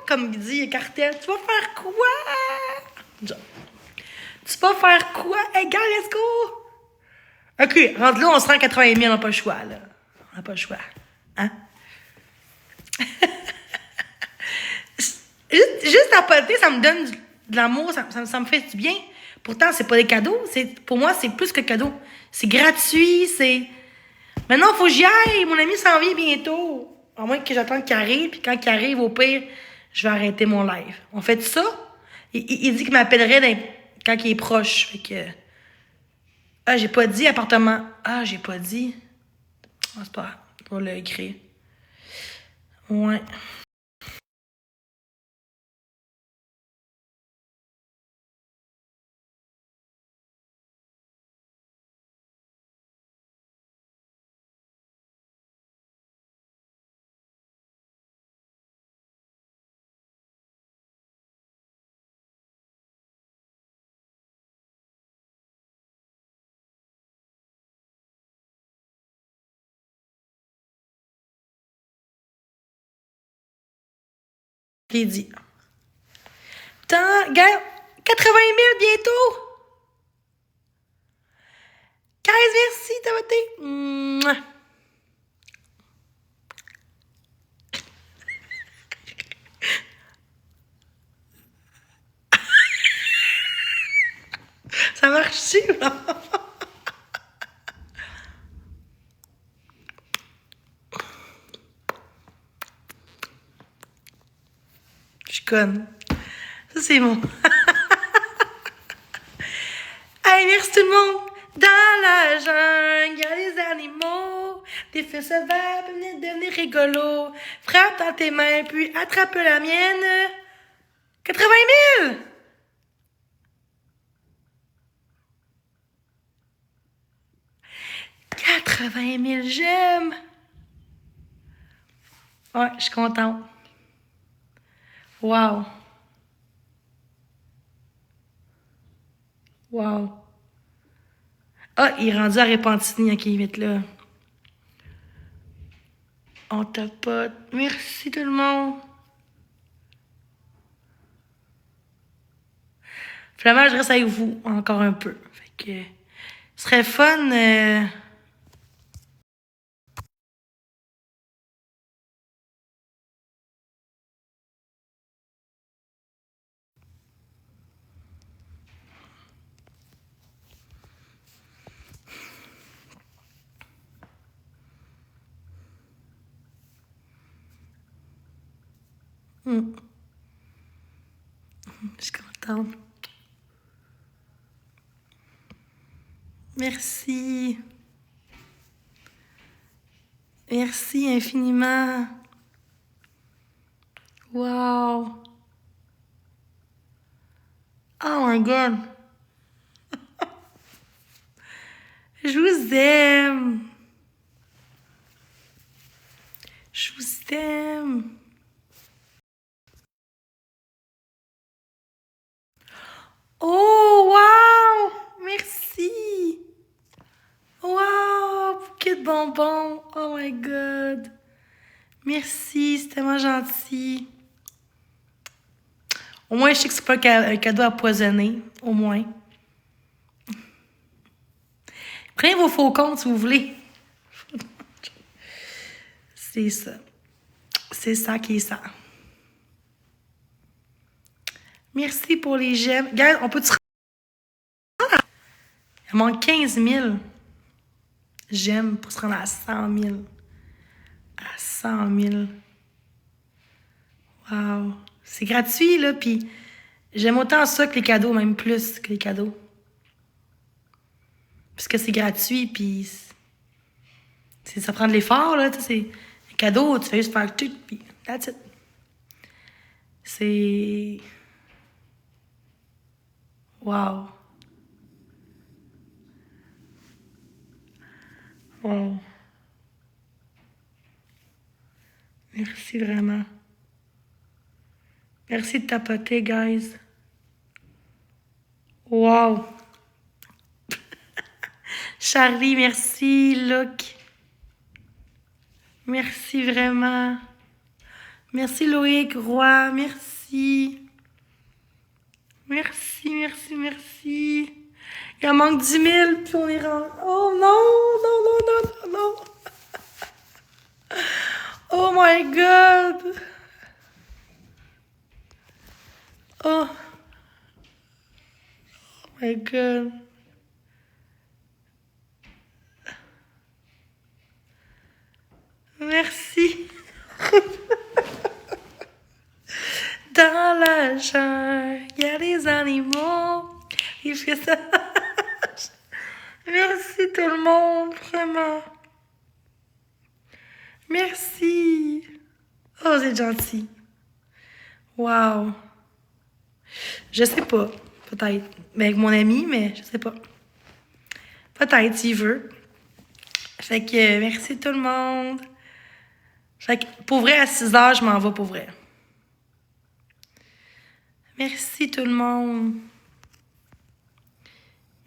S1: Comme il dit Cartel, tu vas faire quoi? Genre. Tu vas faire quoi? Hey, gars, let's go! OK, rentre là, on se rend à 80 000, on n'a pas le choix, là. On n'a pas le choix. Hein? juste tapoter, ça me donne de l'amour, ça me fait du bien. Pourtant, c'est pas des cadeaux. Pour moi, c'est plus que cadeau. C'est gratuit, c'est... Maintenant, faut que j'y aille. Mon ami s'en vient bientôt. À moins que j'attende qu'il arrive. Puis quand il arrive, au pire, je vais arrêter mon live. On fait ça. Il dit qu'il m'appellerait quand il est proche. Fait que... Ah, j'ai pas dit appartement. Ah, j'ai pas dit. Ah, c'est pas grave. Je vais l'écrire. Ouais. J'ai dit. Tant, gars, 80 000 bientôt. 15, merci, t'as voté. Mouah. Ça marche-tu, là? Je suis conne. Ça, c'est mon... Hey, merci tout le monde! Dans la jungle, y a les animaux. Des feux sauvages peuvent devenir rigolos. Frappe dans tes mains, puis attrape la mienne. 80 000! « 80 000 j'aime! Ouais, je suis contente. Wow. Wow. Ah, il est rendu à Repentigny, ok, vite là. On tapote. Merci tout le monde. Finalement, je reste avec vous encore un peu. Fait que ce serait fun. Je suis contente. Merci. Merci infiniment. Wow. Oh my God. Je vous aime. Je vous aime. Oh, wow. Merci. Wow. Bouquet de bonbons. Oh my God. Merci, c'est tellement gentil. Au moins, je sais que c'est pas un cadeau empoisonné. Au moins. Prenez vos faux comptes si vous voulez. C'est ça. C'est ça qui est ça. Merci pour les j'aime. Regarde, on peut-tu... Il manque 15 000 j'aime pour se rendre à 100 000. À 100 000. Wow. C'est gratuit, là, puis j'aime autant ça que les cadeaux, même plus que les cadeaux. Puisque c'est gratuit, puis ça prend de l'effort, là, tu sais, c'est un cadeau, tu fais juste faire le truc, puis that's it. C'est... Wow. Wow. Merci vraiment. Merci de tapoter, guys. Wow. Charlie, merci. Luc. Merci vraiment. Merci Loïc Roy. Merci. Merci, merci, merci. Il en manque 10 000, puis on est rendu... Oh non, non, non, non, non, non. Oh my God. Oh. Oh my God. Il y a les animaux. Il fait ça. Merci tout le monde, vraiment. Merci. Oh, c'est gentil. Wow. Je sais pas. Peut-être. Mais avec mon ami, mais je sais pas. Peut-être, s'il veut. Fait que merci tout le monde. Fait que pour vrai, à 6 heures, je m'en vais pour vrai. Merci tout le monde.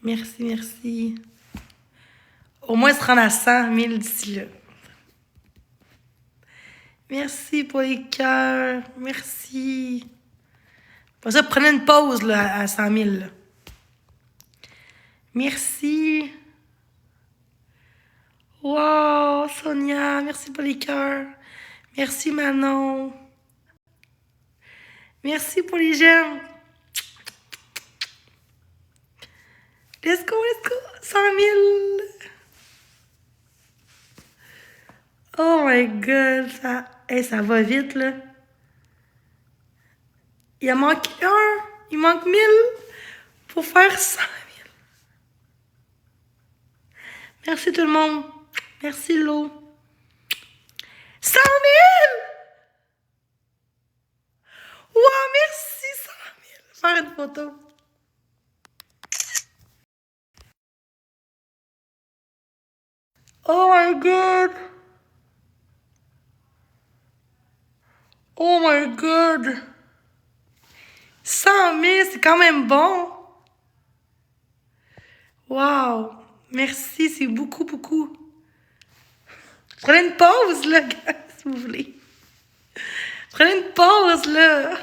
S1: Merci, merci. Au moins se rendre à 100 000 d'ici là. Merci pour les cœurs. Merci. Pour ça, prenez une pause là, à 100 000. Là. Merci. Wow, Sonia, merci pour les cœurs. Merci Manon. Merci pour les j'aime. Let's go, let's go. 100 000. Oh my god, ça va vite là. Il en manque un. Il manque 1000 pour faire 100 000. Merci tout le monde. Merci Lo. 100 000! Wow, merci 100 000. Faire une photo. Oh my god. Oh my god. 100 000, c'est quand même bon. Wow. Merci, c'est beaucoup, beaucoup. Prenez une pause, là, gars, si vous voulez. Prenez une pause, là.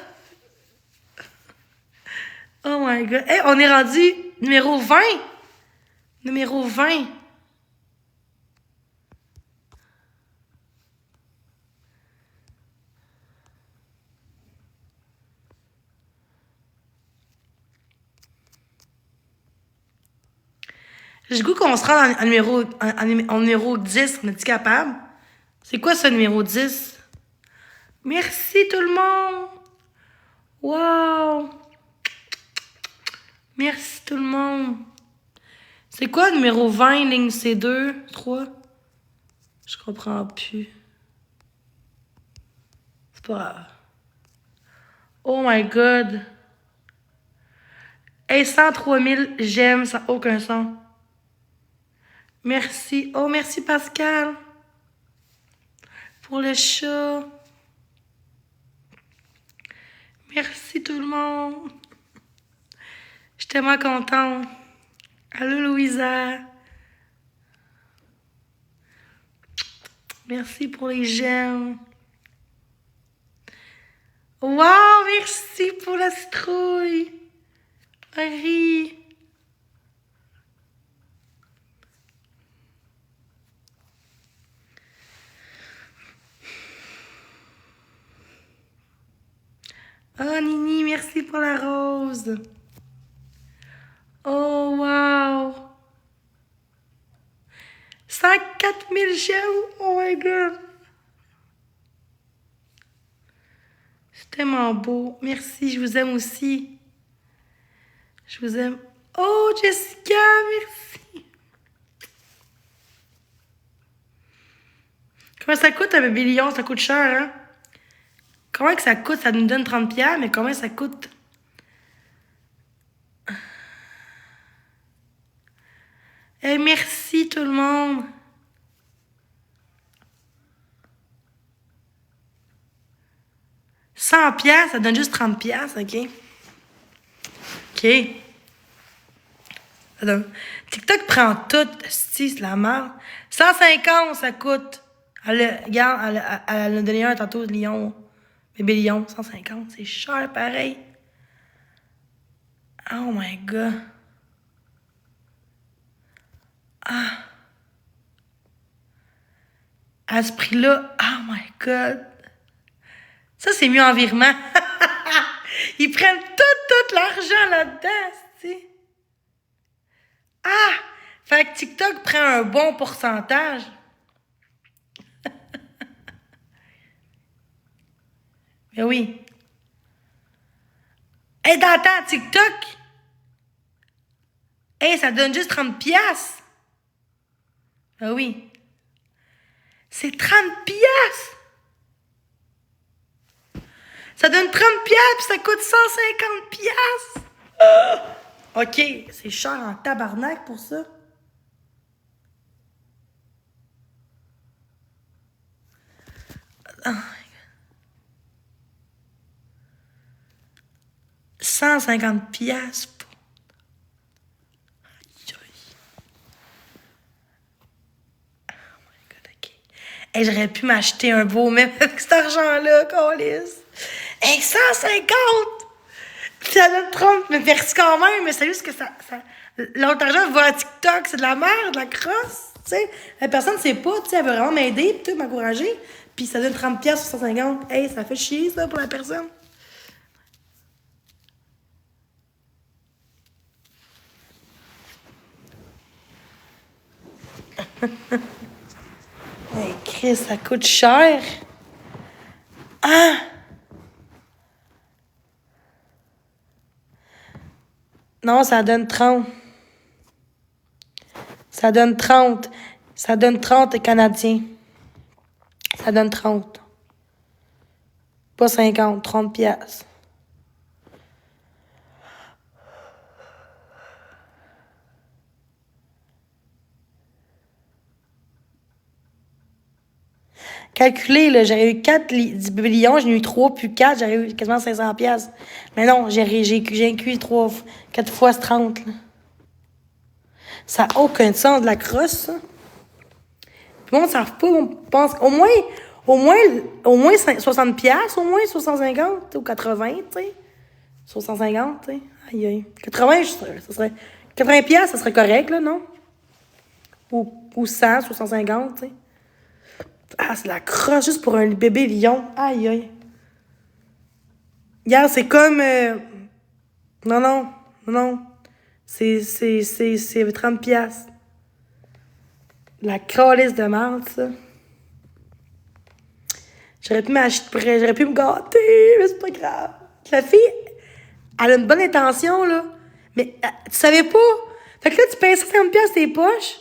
S1: Oh my god. Hey, on est rendu numéro 20. Numéro 20. J'ai le goût qu'on se rende en numéro 10. On est-tu capable? C'est quoi ce numéro 10? Merci tout le monde! Wow! Merci tout le monde! C'est quoi numéro 20, ligne C2, 3? Je comprends plus. C'est pas grave. Oh my god! Hey, 103 000 j'aime, ça n'a aucun sens. Merci. Oh, merci Pascal. Pour le chat. Merci tout le monde. Je suis tellement contente. Allô Louisa. Merci pour les j'aime. Wow, merci pour la citrouille. Marie. Oh, Nini, merci pour la rose. Oh, wow. 104 000 j'aime. Oh my god. C'est tellement beau. Merci, je vous aime aussi. Je vous aime. Oh, Jessica, merci. Comment ça coûte un bébé lion? Ça coûte cher, hein? Comment que ça coûte? Ça nous donne 30$, mais comment ça coûte? Hey, merci tout le monde. $100, ça donne juste 30$, ok? Ok. Ça donne... TikTok prend tout, c'est la merde. 150, ça coûte. Regarde, elle a donné un tantôt, lion. Bébé lion, 150, c'est cher pareil. Oh my god. Ah. À ce prix-là, oh my god. Ça, c'est mieux en virement. Ils prennent tout l'argent là-dedans, tu sais. Ah! Fait que TikTok prend un bon pourcentage. Mais oui. Hey, t'entends TikTok? Hey, ça donne juste 30 piastres. Ah oui. C'est 30 piastres. Ça donne 30 piastres, puis ça coûte 150 piastres. OK, c'est cher en tabarnak pour ça. Oh my God. 150 piastres. Hey, j'aurais pu m'acheter un beau même avec cet argent-là, câlisse. Hey, 150! Puis ça donne 30, mais merci quand même, mais c'est juste que ça l'autre argent va à TikTok, c'est de la merde, de la crosse, tu sais. La personne ne sait pas, tu sais, elle veut vraiment m'aider, puis m'encourager, puis ça donne 30 piastres sur 150. Hey, ça fait chier, ça, pour la personne. Hey, Chris, ça coûte cher. Ah! Non, ça donne 30. Ça donne 30. Ça donne 30 Canadiens. Ça donne 30. Pas 50, 30 piastres. Calculé, là, j'aurais eu 4 millions, j'en ai eu 3, puis 4, j'aurais eu quasiment 500 piastres. Mais non, j'ai inclus 4 fois 30, là. Ça n'a aucun sens de la crosse, ça. Puis on ne savent pas, on pense au moins 60 piastres, au moins 650 ou 80, tu sais. 650, tu sais. Aïe, aïe. 80, ça serait... 80 piastres, ça serait correct, là, non? Ou 100, 650, tu sais. Ah, c'est la crosse juste pour un bébé lion. Aïe, aïe. Regarde, c'est comme... Non. C'est 30 piastres. La calisse de merde, ça. J'aurais pu me gâter, mais c'est pas grave. La fille, elle a une bonne intention, là. Mais tu savais pas. Fait que là, tu payes 50 piastres tes poches.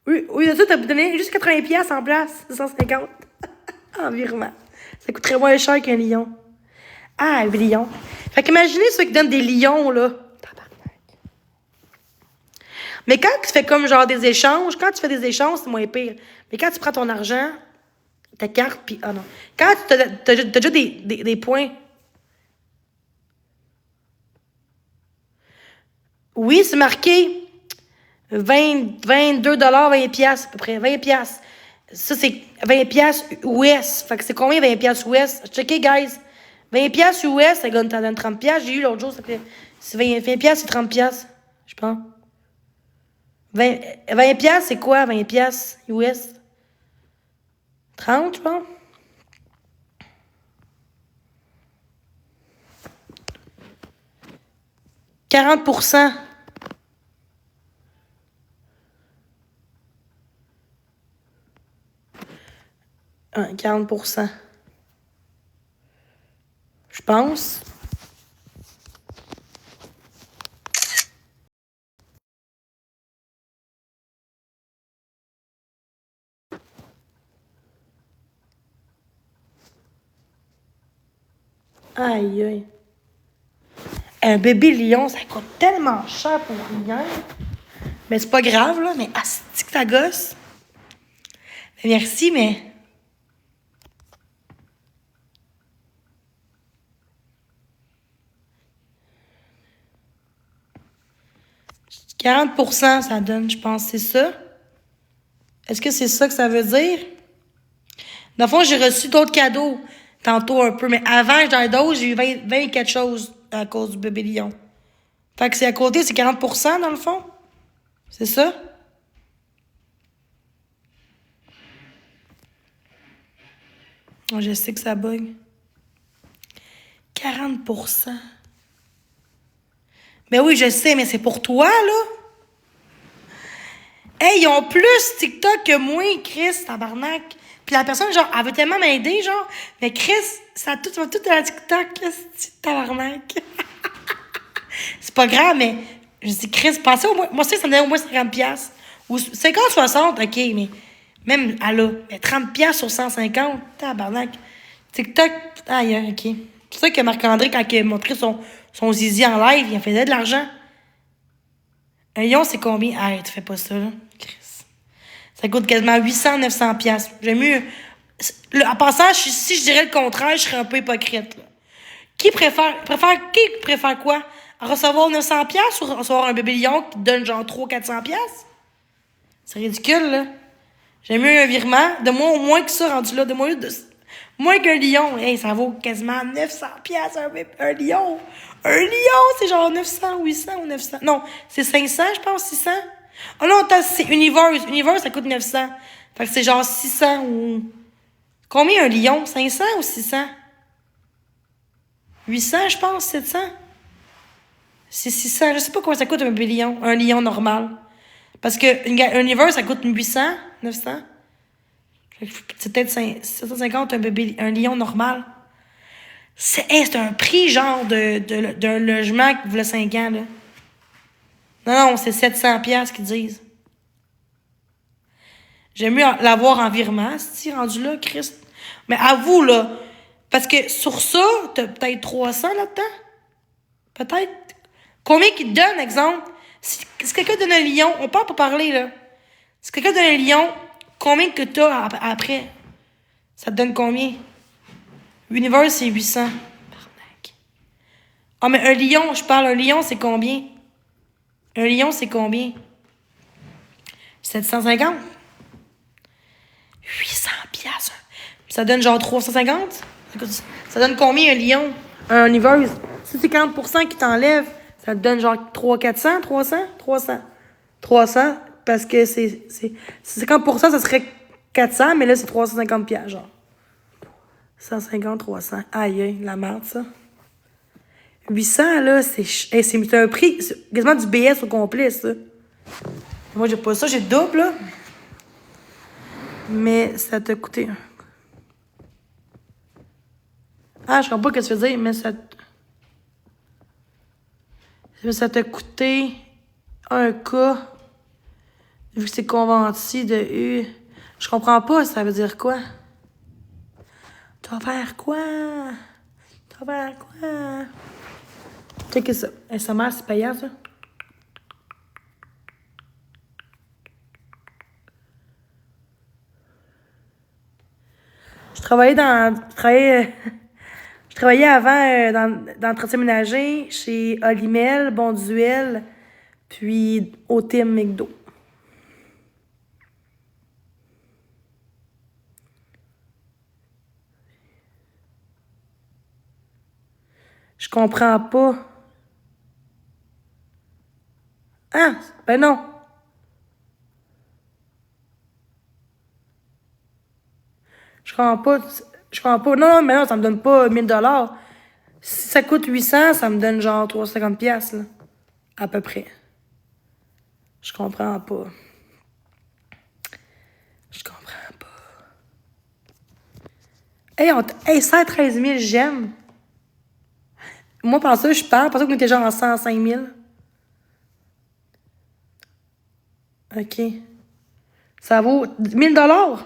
S1: Oui, de ça, t'as donné juste 80 piastres en place. 150. Environ. Ça coûterait moins cher qu'un lion. Ah, un lion. Fait qu'imaginez ceux qui donnent des lions, là. Mais quand tu fais comme genre des échanges, quand tu fais des échanges, c'est moins pire. Mais quand tu prends ton argent, ta carte, puis... Ah non. Quand t'as déjà des points... Oui, c'est marqué 22 20 piastres à peu près. 20 piastres. Ça, c'est 20 piastres US. Fait que c'est combien 20 piastres US? Checkez, guys. 20 piastres US, ça donne 30 piastres. J'ai eu l'autre jour, ça fait... C'est 20 piastres, c'est 30 piastres, je pense. 20 piastres, c'est quoi, 20 piastres US? 30, je pense. « 40%. Ouais, 40%. Je pense. Aïe, aïe. Un bébé lion, ça coûte tellement cher pour rien. Mais c'est pas grave, là. Mais asti que ça gosse. Mais merci, mais... « 40%, ça donne, je pense. C'est ça? Est-ce que c'est ça que ça veut dire? Dans le fond, j'ai reçu d'autres cadeaux tantôt un peu. Mais avant, dans les doses, j'ai eu 20 et quelque chose à cause du bébé lion. Fait que c'est à côté, c'est 40% dans le fond. C'est ça? Oh, je sais que ça bug. 40%. Ben oui, je sais, mais c'est pour toi, là. Hey, ils ont plus TikTok que moi, Chris, tabarnak. Puis la personne, genre, elle veut tellement m'aider, genre. Mais Chris, ça va tout dans TikTok, là, c'est tabarnak. pas grave, mais je dis, Chris, pensez au moins, moi aussi, ça me donnait au moins 50$. Ou 50, 60, OK, mais même, allô, mais 30$ sur 150, tabarnak. TikTok, aïe, OK. C'est ça que Marc-André, quand il a montré son zizi en live, il en faisait de l'argent. Un lion, c'est combien? Ah, tu fais pas ça, là. Chris. Ça coûte quasiment 800, 900$. J'aime mieux. En passant, si je dirais le contraire, je serais un peu hypocrite, là. Qui préfère quoi? Recevoir 900$ ou recevoir un bébé lion qui te donne genre 300-400$? C'est ridicule, là. J'aime mieux un virement. De moi au moins que ça, rendu là. De moins qu'un lion. Hey, ça vaut quasiment 900$ un lion. Un lion, c'est genre 900, 800 ou 900. Non, c'est 500, je pense, 600. Oh non, attends, c'est Universe. Universe, ça coûte 900. Fait que c'est genre 600 ou... Combien un lion? 500 ou 600? 800, je pense, 700. C'est 600. Je sais pas combien ça coûte un bébé lion. Un lion normal. Parce que un Universe, ça coûte 800, 900. C'est peut-être 750 un lion normal. C'est un prix genre d'un logement qui voulait 5 ans, là. Non, c'est 700$ qu'ils disent. J'aime mieux l'avoir en virement, si rendu là, Christ. Mais avoue, là, parce que sur ça, t'as peut-être 300 là-dedans. Peut-être. Combien qu'ils te donnent, exemple? Si quelqu'un donne un lion, on peut pas parler, là. Si quelqu'un donne un lion, combien que t'as après? Ça te donne combien? Universe, c'est 800. Ah, mais un lion, je parle, un lion, c'est combien? Un lion, c'est combien? 750? 800$. Ça donne genre 350? Ça donne combien un lion? Un universe? Si c'est 40% qui t'enlève, ça te donne genre 300-400? 300? Parce que c'est 50%, ça serait 400, mais là, c'est 350$, genre. 150, 300. Aïe, la merde, ça. 800, là, c'est un prix, c'est quasiment du BS au complet, ça. Moi, j'ai pas ça, j'ai double, là. Mais ça t'a coûté... Ah, je comprends pas ce que tu veux dire, mais ça t'a coûté un cas, vu que c'est conventi de U. Je comprends pas, ça veut dire quoi? Tu vas faire quoi? Check ça. SMR, c'est payant, ça? Je travaillais avant dans l'entretien ménager chez Olimel, Bonduel, puis au Team McDo. Je comprends pas. Ah, ben non. Je comprends pas. Non, mais non, ça me donne pas 1000$. Si ça coûte 800, ça me donne genre 350$, là. À peu près. Je comprends pas. Hey, 113 000 j'aime. Moi, pour ça, je parle. Pour ça qu'on était genre en 105 000. OK. Ça vaut 1000$?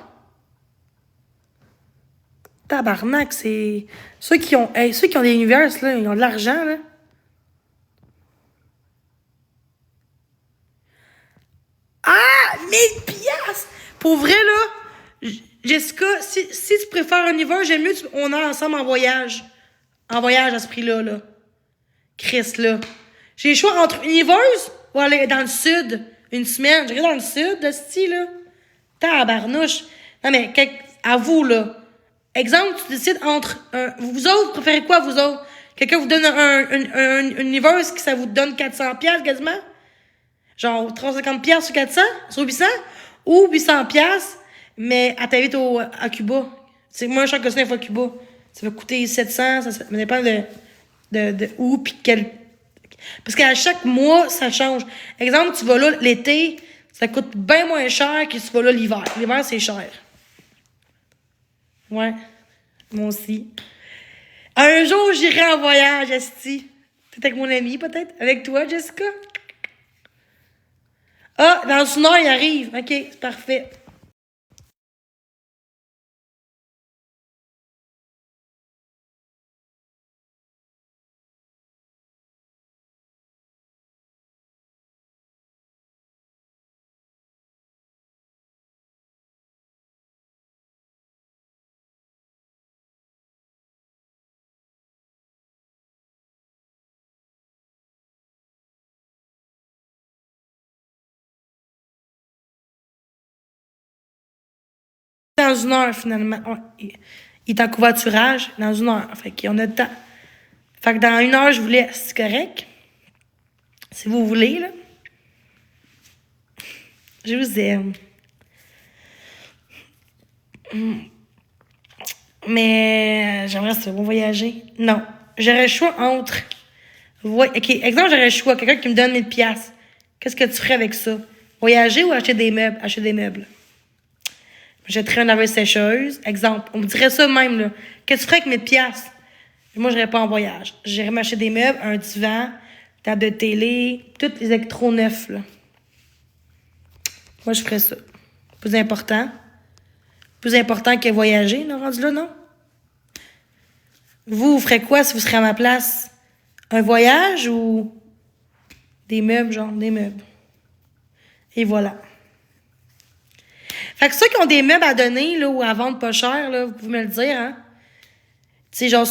S1: Tabarnak, c'est... Ceux qui ont des univers, là, ils ont de l'argent, là. Ah! 1000$! Pour vrai, là, Jessica, si tu préfères un univers, j'aime mieux on est ensemble en voyage. En voyage à ce prix-là, là. Chris, là. J'ai le choix entre Universe ou aller dans le sud une semaine. Je vais dans le sud, de ce style, là. Tabarnouche. Non, mais, à vous, là. Exemple, tu décides entre... vous autres, vous préférez quoi, vous autres? Quelqu'un vous donne un Universe qui ça vous donne 400$ quasiment? Genre 350$ sur 400? Sur 800? Ou 800$, mais à ta vie à Cuba. C'est moins cher que ça, une fois à Cuba. Ça va coûter 700, ça dépend de où, puis quel... Parce qu'à chaque mois, ça change. Exemple, tu vas là l'été, ça coûte bien moins cher que tu vas là l'hiver. L'hiver, c'est cher. Ouais, moi aussi. Un jour, j'irai en voyage, esti. Peut-être avec mon ami, peut-être? Avec toi, Jessica? Ah, dans une heure, il arrive. OK, c'est parfait. Dans une heure, finalement. Il est en covoiturage dans une heure. Fait qu'on a le temps. Fait que dans une heure, je vous laisse. C'est correct? Si vous voulez, là. Je vous aime. Mais j'aimerais ça, vous voyager. Non. J'aurais le choix entre. OK, exemple, j'aurais le choix. Quelqu'un qui me donne 1000 pièces. Qu'est-ce que tu ferais avec ça? Voyager ou acheter des meubles? Acheter des meubles. J'achèterais une laveuse sécheuse. Exemple, on me dirait ça même, là. Qu'est-ce que tu ferais avec 1000 pièces? Moi, je n'irais pas en voyage. J'irais m'acheter des meubles, un divan, table de télé, tous les électros neufs, là. Moi, je ferais ça. Plus important. Plus important que voyager, non, rendu là, non? Vous ferez quoi si vous serez à ma place? Un voyage ou des meubles, genre, des meubles? Et voilà. Fait que ceux qui ont des meubles à donner, là, ou à vendre pas cher, là, vous pouvez me le dire, hein? Tu sais, genre,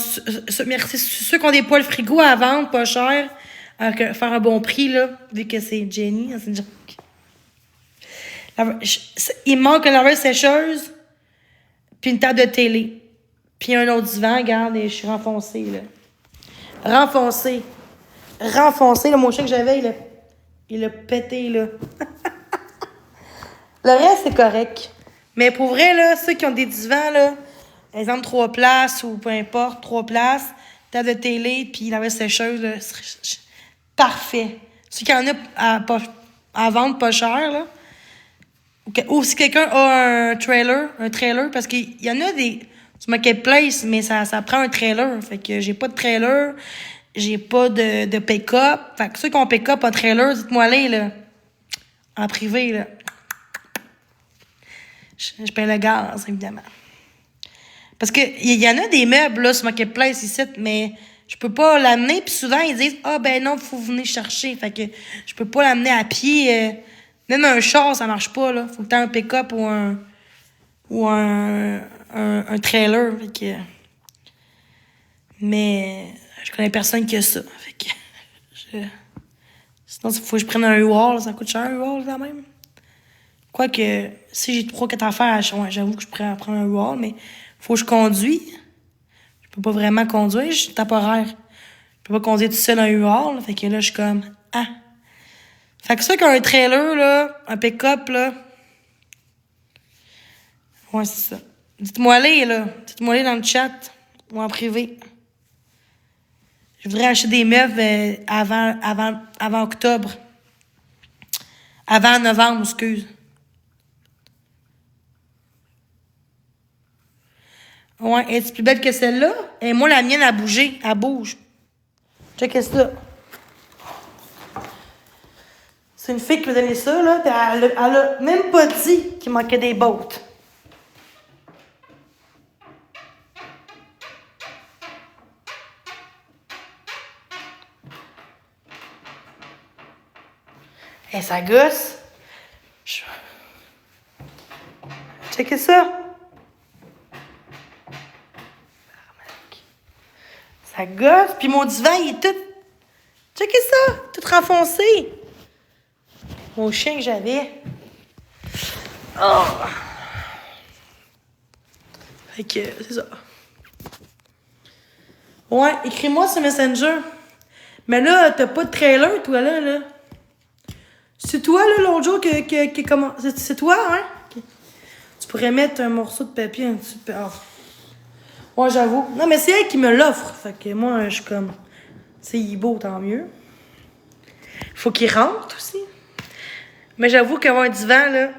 S1: merci, ceux qui ont des poêles frigo à vendre pas cher, à faire un bon prix, là, vu que c'est Jenny, hein, c'est une joke. Il me manque une laveuse sécheuse, puis une table de télé, puis un autre divan, regarde, et je suis renfoncée, là. Renfoncée. Renfoncée, là, mon chien que j'avais, il a pété, là. Le reste, c'est correct. Mais pour vrai, là, ceux qui ont des divans, là, exemple 3 places ou peu importe, 3 places, table de télé, puis laveuse sécheuse, là, parfait. Ceux qui en ont à vendre pas cher, là. Ou si quelqu'un a un trailer, parce qu'il y en a des sur Marketplace, mais ça prend un trailer. Fait que j'ai pas de trailer, j'ai pas de pick-up. Fait que ceux qui ont pick-up en trailer, dites-moi aller, là. En privé, là. Je paye le gaz, évidemment. Parce que il y en a des meubles, là, sur Marketplace ici, mais je peux pas l'amener. Puis souvent, ils disent, ah, ben non, faut venir chercher. Fait que je peux pas l'amener à pied. Même un char, ça marche pas, là. Faut que t'aies un pick-up ou un trailer. Fait que, mais je connais personne qui a ça. Fait que, sinon, il faut que je prenne un U-Haul. Ça coûte cher, un U-Haul, quand même. Quoique, si j'ai 3-4 affaires, ouais, j'avoue que je pourrais prendre un U-Haul, mais faut que je conduis. Je peux pas vraiment conduire, je suis temporaire. Je peux pas conduire tout seul un U-Haul. Fait que là, je suis comme, ah. Fait que ça, qu'un trailer, là, un pick-up, là. Ouais, c'est ça. Dites-moi aller, là. Dites-moi aller dans le chat ou en privé. Je voudrais acheter des meubles avant octobre. Avant novembre, excuse. Ouais, est-ce plus belle que celle-là? Et moi, la mienne a bougé. Elle bouge. Checkez ça. C'est une fille qui m'a donné ça, là. Puis elle a même pas dit qu'il manquait des bottes. Et ça gosse. Checkez ça. Ça gosse. Puis mon divan, il est tout... Checkez ça. Tout renfoncé. Mon chien que j'avais. Oh. Fait que, c'est ça. Ouais, écris-moi sur Messenger. Mais là, t'as pas de trailer, toi, là. C'est toi, là, l'autre jour, qui comment... C'est toi, hein? Tu pourrais mettre un morceau de papier un petit peu... Oh. Ouais, j'avoue. Non, mais c'est elle qui me l'offre. Fait que moi, je suis comme... C'est il est beau, tant mieux. Faut qu'il rentre aussi. Mais j'avoue qu'avoir un divan, là...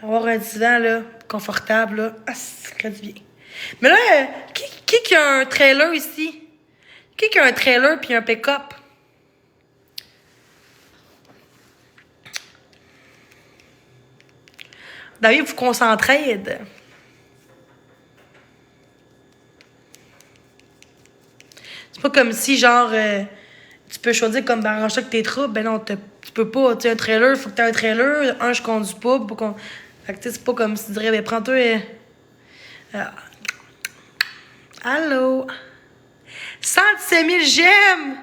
S1: Avoir un divan, là, confortable, là... Ah, ça ferait du bien. Mais là, qui a un trailer ici? Qui a un trailer puis un pick-up? David, il faut qu'on s'entraide. C'est pas comme si, genre, tu peux choisir comme arrange avec tes troubles. Ben non, tu peux pas. Tu sais, un trailer, faut que t'aies un trailer. Un, je conduis pas. Fait que tu sais, c'est pas comme si tu dirais, ben prends-toi. Allô? 117 000 j'aime!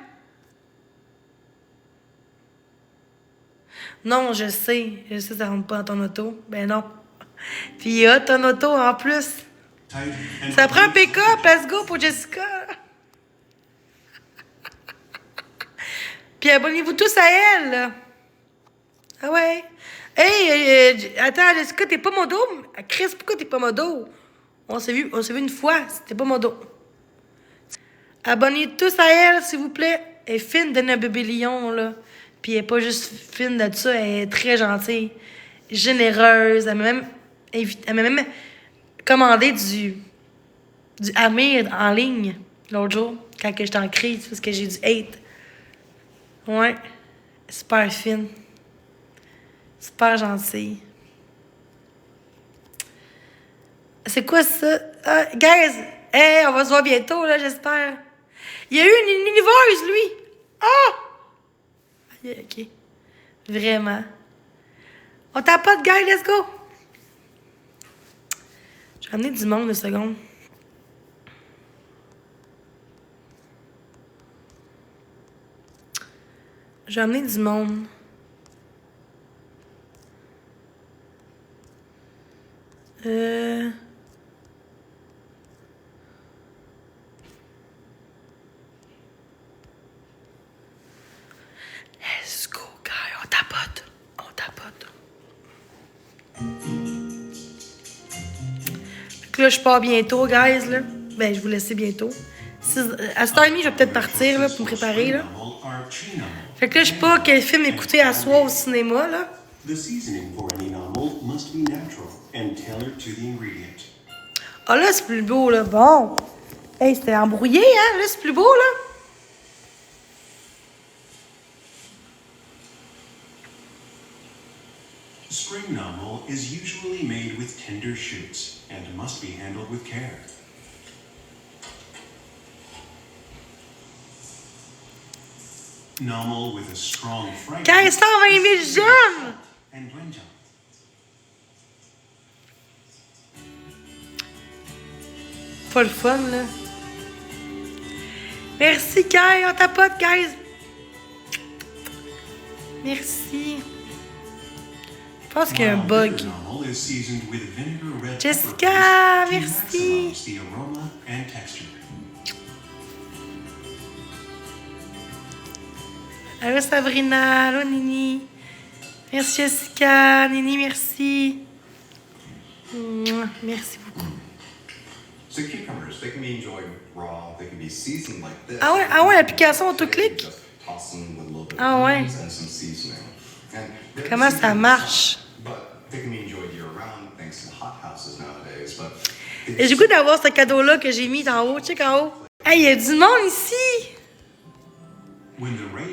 S1: Non, je sais. Je sais, ça rentre pas dans ton auto. Ben non. Puis il y a ton auto en plus. Ça prend un pick-up. Let's go pour Jessica. Puis abonnez-vous tous à elle. Ah ouais. Hey, attends, Jessica, t'es pas modo? Chris, pourquoi t'es pas modo? On s'est vu une fois. C'était pas modo. Abonnez tous à elle, s'il vous plaît. Elle est fine de notre bébé lion, là. Puis elle est pas juste fine de ça, elle est très gentille, généreuse. Elle m'a même commandé du Amir en ligne l'autre jour, quand j'étais en crise, parce que j'ai du hate. Ouais. Super fine. Super gentille. C'est quoi ça? Ah, guys! Hey, on va se voir bientôt, là, j'espère. Il y a eu une universe, lui! Ah! Ok. Vraiment. On tapote, guys, let's go! J'ai ramené du monde, une seconde. J'ai amené du monde. Let's go, guys. On tapote. On tapote. Fait que là, je pars bientôt, guys, là. Ben, je vous laisse bientôt. À 7h30, je vais peut-être partir, là, pour me préparer, là. Fait que là, je sais pas quel film écouter à soir au cinéma, là. Ah, là, c'est plus beau, là. Bon. Hey, c'était embrouillé, hein? Là, c'est plus beau, là.
S2: Spring nomal is usually made with tender shoots and must be handled with care. Nomal with a strong fragrance.
S1: 1520 000 j'aime!
S2: And doenjang.
S1: Pas le fun, là. Merci, Kai. On tapote, guys. Merci. Je pense qu'il y a un bug. Jessica, merci. Allô, Sabrina. Allô, Nini. Merci, Jessica. Nini, merci. Merci beaucoup.
S3: So cucumbers, they can be enjoyed raw, they can be seasoned like this.
S1: Ah ouais, l'application autoclic?
S3: Just toss them with a little bit
S1: Ah
S3: of
S1: ouais.
S3: onions and some seasoning. And
S1: Comment ça marche?
S3: But they can be enjoyed year-round thanks to hot houses nowadays. But
S1: Et j'ai goût d'avoir ce cadeau-là que j'ai mis en haut. Check en haut. Hey, il y a du monde ici!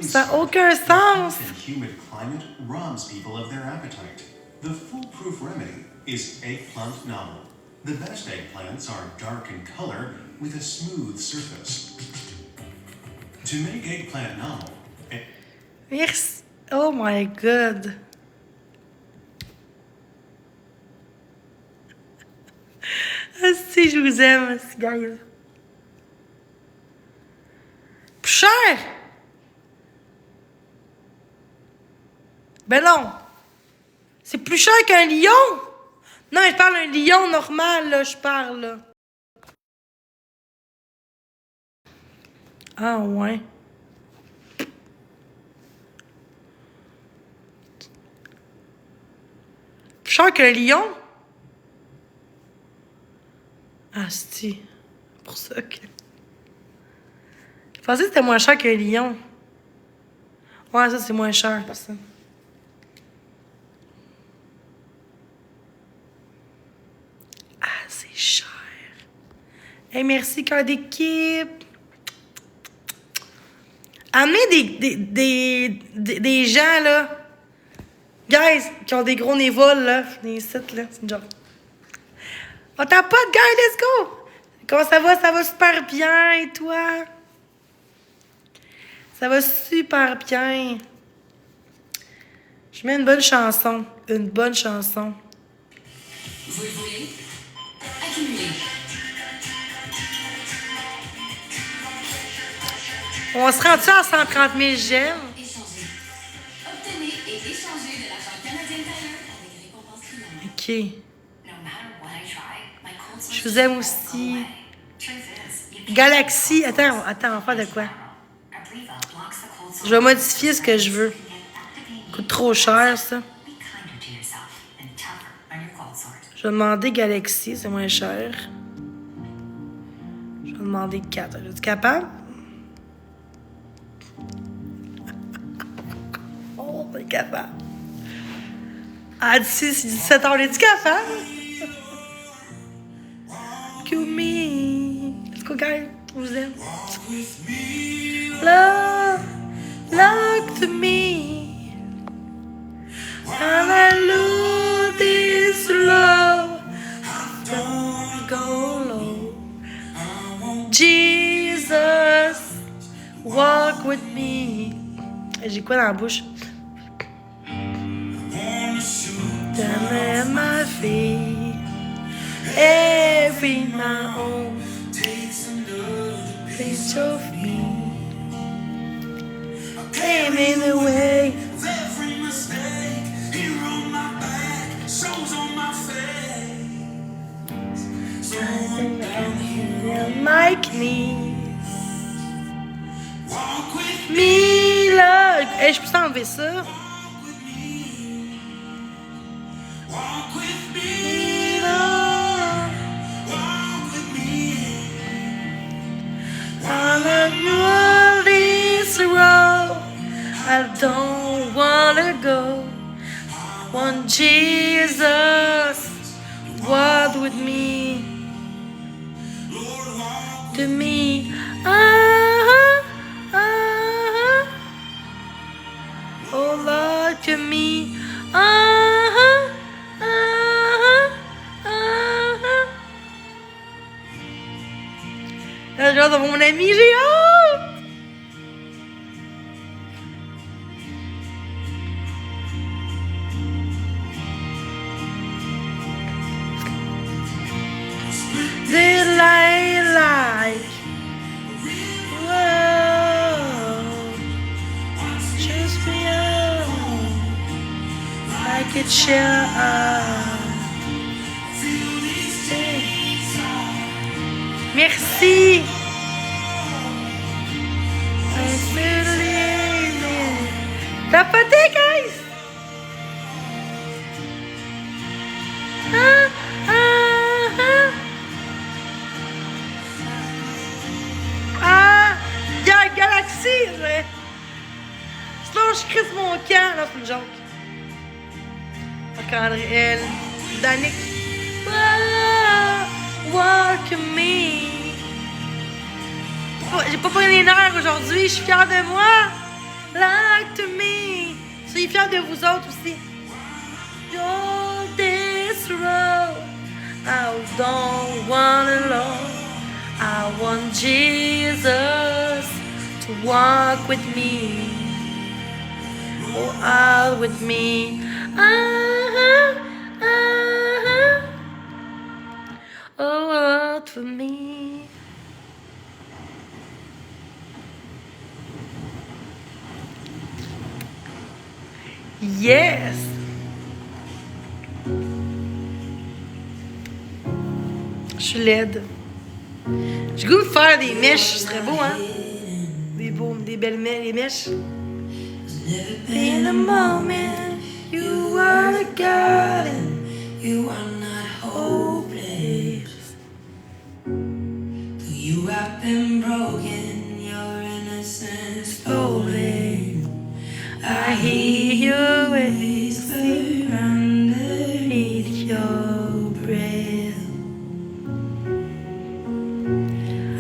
S1: Ça n'a aucun sens!
S2: Humid climate robs people of their appetite. The foolproof remedy is eggplant nomal. The best eggplants are dark in color with a smooth surface. To make eggplant nomal,
S1: Merci. Oh my god. Ah, si, je vous aime, ce gars-là. Plus cher! Ben non! C'est plus cher qu'un lion! Non, mais je parle d'un lion normal, là, je parle, là. Ah, ouais. Plus cher qu'un lion? Ah, c'est pour ça que... Je pensais que c'était moins cher qu'un lion. Ouais, ça, c'est moins cher, pour ça. Ah, c'est cher. Hey, merci, cœur d'équipe. Amenez des gens, là, guys, qui ont des gros névoles, là, des sites, là, c'est une joke. On t'en pas de guys, let's go! Comment ça va? Ça va super bien, et toi? Ça va super bien. Je mets une bonne chanson. Une bonne chanson.
S4: Vous le voulez? Accumulez.
S1: On se rend-tu à 130 000 j'aime?
S4: Échangez. Obtenez et échangez de l'argent canadien Tire avec récompense client.
S1: OK.
S4: No matter what I try, my cold source
S1: Je vous aime
S4: won't
S1: aussi.
S4: go away. Truth is, you can't
S1: Galaxy. Attends, on va faire de quoi?
S4: Apriva blocks the cold source.
S1: Je vais modifier ce que je veux. Coûte trop cher, ça.
S4: Be kinder to yourself and tougher on your cold source.
S1: Je vais demander Galaxy, c'est moins cher. Je vais demander 4. Es-tu capable? Oh, on est capable. Ah, d'ici 17 heures, es-tu capable? Kill me. Let's go, guys. Je vous aime. Love, love to me. And I lose this love. Don't go low. Jesus, walk with me. J'ai quoi dans la bouche? Down at my feet. Every my own piece of me. Came in the way.
S5: Every mistake, here on my back, shows on my face. So I'm down here,
S1: On my knees.
S5: walk with
S1: Me, là. Hey, je peux t'enlever ça?
S5: me, walk with me,
S1: Me, là.
S5: walk with me.
S1: On a new this road. I don't wanna go. Want Jesus, walk with me. To me, oh Lord, to me, Là, j'ai hâte de voir mon ami, j'ai hâte! Daylight like, whoa, just me like it shall. Merci. Tapotez, guys. Ah, ah, ah. Ah, Galaxy. Sinon, je crisse mon camp. Non, c'est une joke. André, Danick. Walk me. Oh, j'ai pas pris les nerfs aujourd'hui, je suis fière de moi. Like to me. Soyez fiers de vous autres aussi. You're this road. I don't want alone. I want Jesus to walk with me. Oh, out with me. Oh, out for me. Yes! Je suis laide. J'ai goût de faire des mèches, ce serait beau, hein? Des belles mèches. In a moment, you are the God and you are not hopeless.
S5: You have been broken, your innocence
S1: Stolen. I hear your whisper underneath your breath.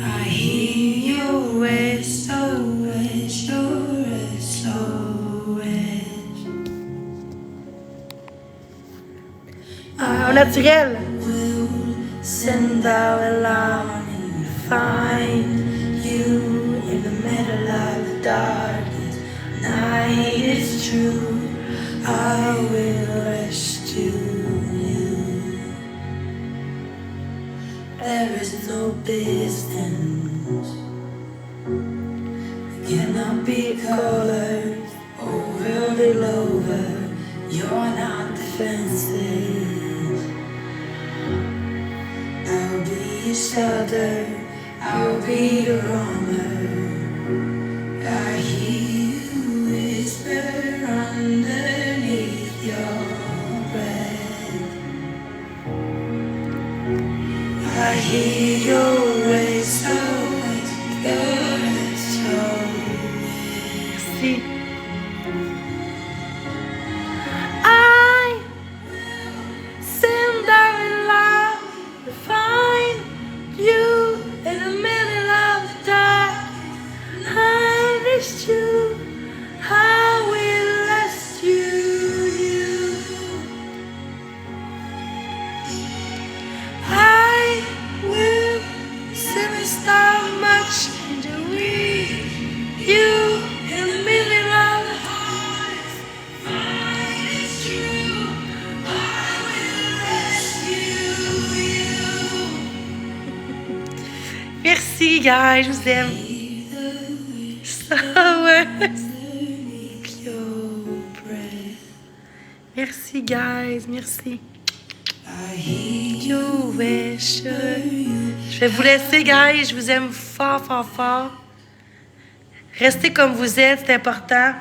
S1: I hear your whisper naturel. Send our alarm and find you in the middle of the darkest night. It's true, I will rescue you. There is no distance that cannot be colored over and over. You're not defensive. I'll be your shelter, I'll be your armor. I hear you whisper underneath your breath. I hear your whisper, your soul. See, I send our love to find you in the middle of the dark. I miss you, I will rescue you. I will send a star much to read you in the middle of the heart. It's true, I will rescue you. Merci, guys, je vous aime. Merci, guys, merci. You wish. Je vais vous laisser, guys. Je vous aime fort, fort, fort. Restez comme vous êtes, c'est important.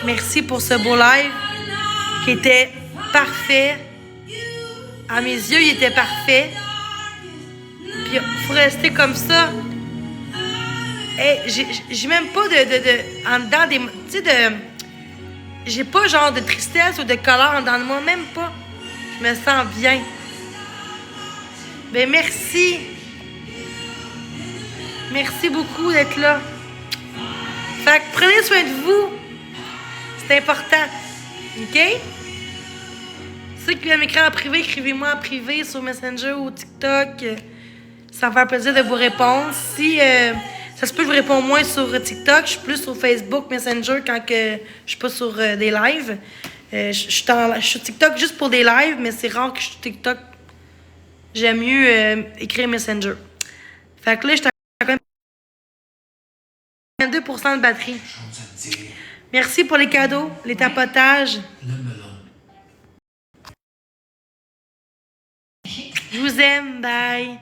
S1: Merci pour ce beau live qui était parfait. À mes yeux, il était parfait. Puis il faut rester comme ça. Hey, j'ai même pas de en dedans des... Tu sais, j'ai pas genre de tristesse ou de colère en dedans de moi, même pas. Je me sens bien. Ben merci. Merci beaucoup d'être là. Fait que prenez soin de vous. C'est important. OK? Ceux qui veulent m'écrire en privé, écrivez-moi en privé sur Messenger ou TikTok. Ça me fait plaisir de vous répondre. Si ça se peut que je vous réponds moins sur TikTok, je suis plus sur Facebook, Messenger quand que je suis pas sur des lives. Je suis sur TikTok juste pour des lives, mais c'est rare que je suis sur TikTok. J'aime mieux écrire Messenger. Fait que là, j'étais quand même 2% de batterie. Merci pour les cadeaux, les tapotages. Je vous aime, bye.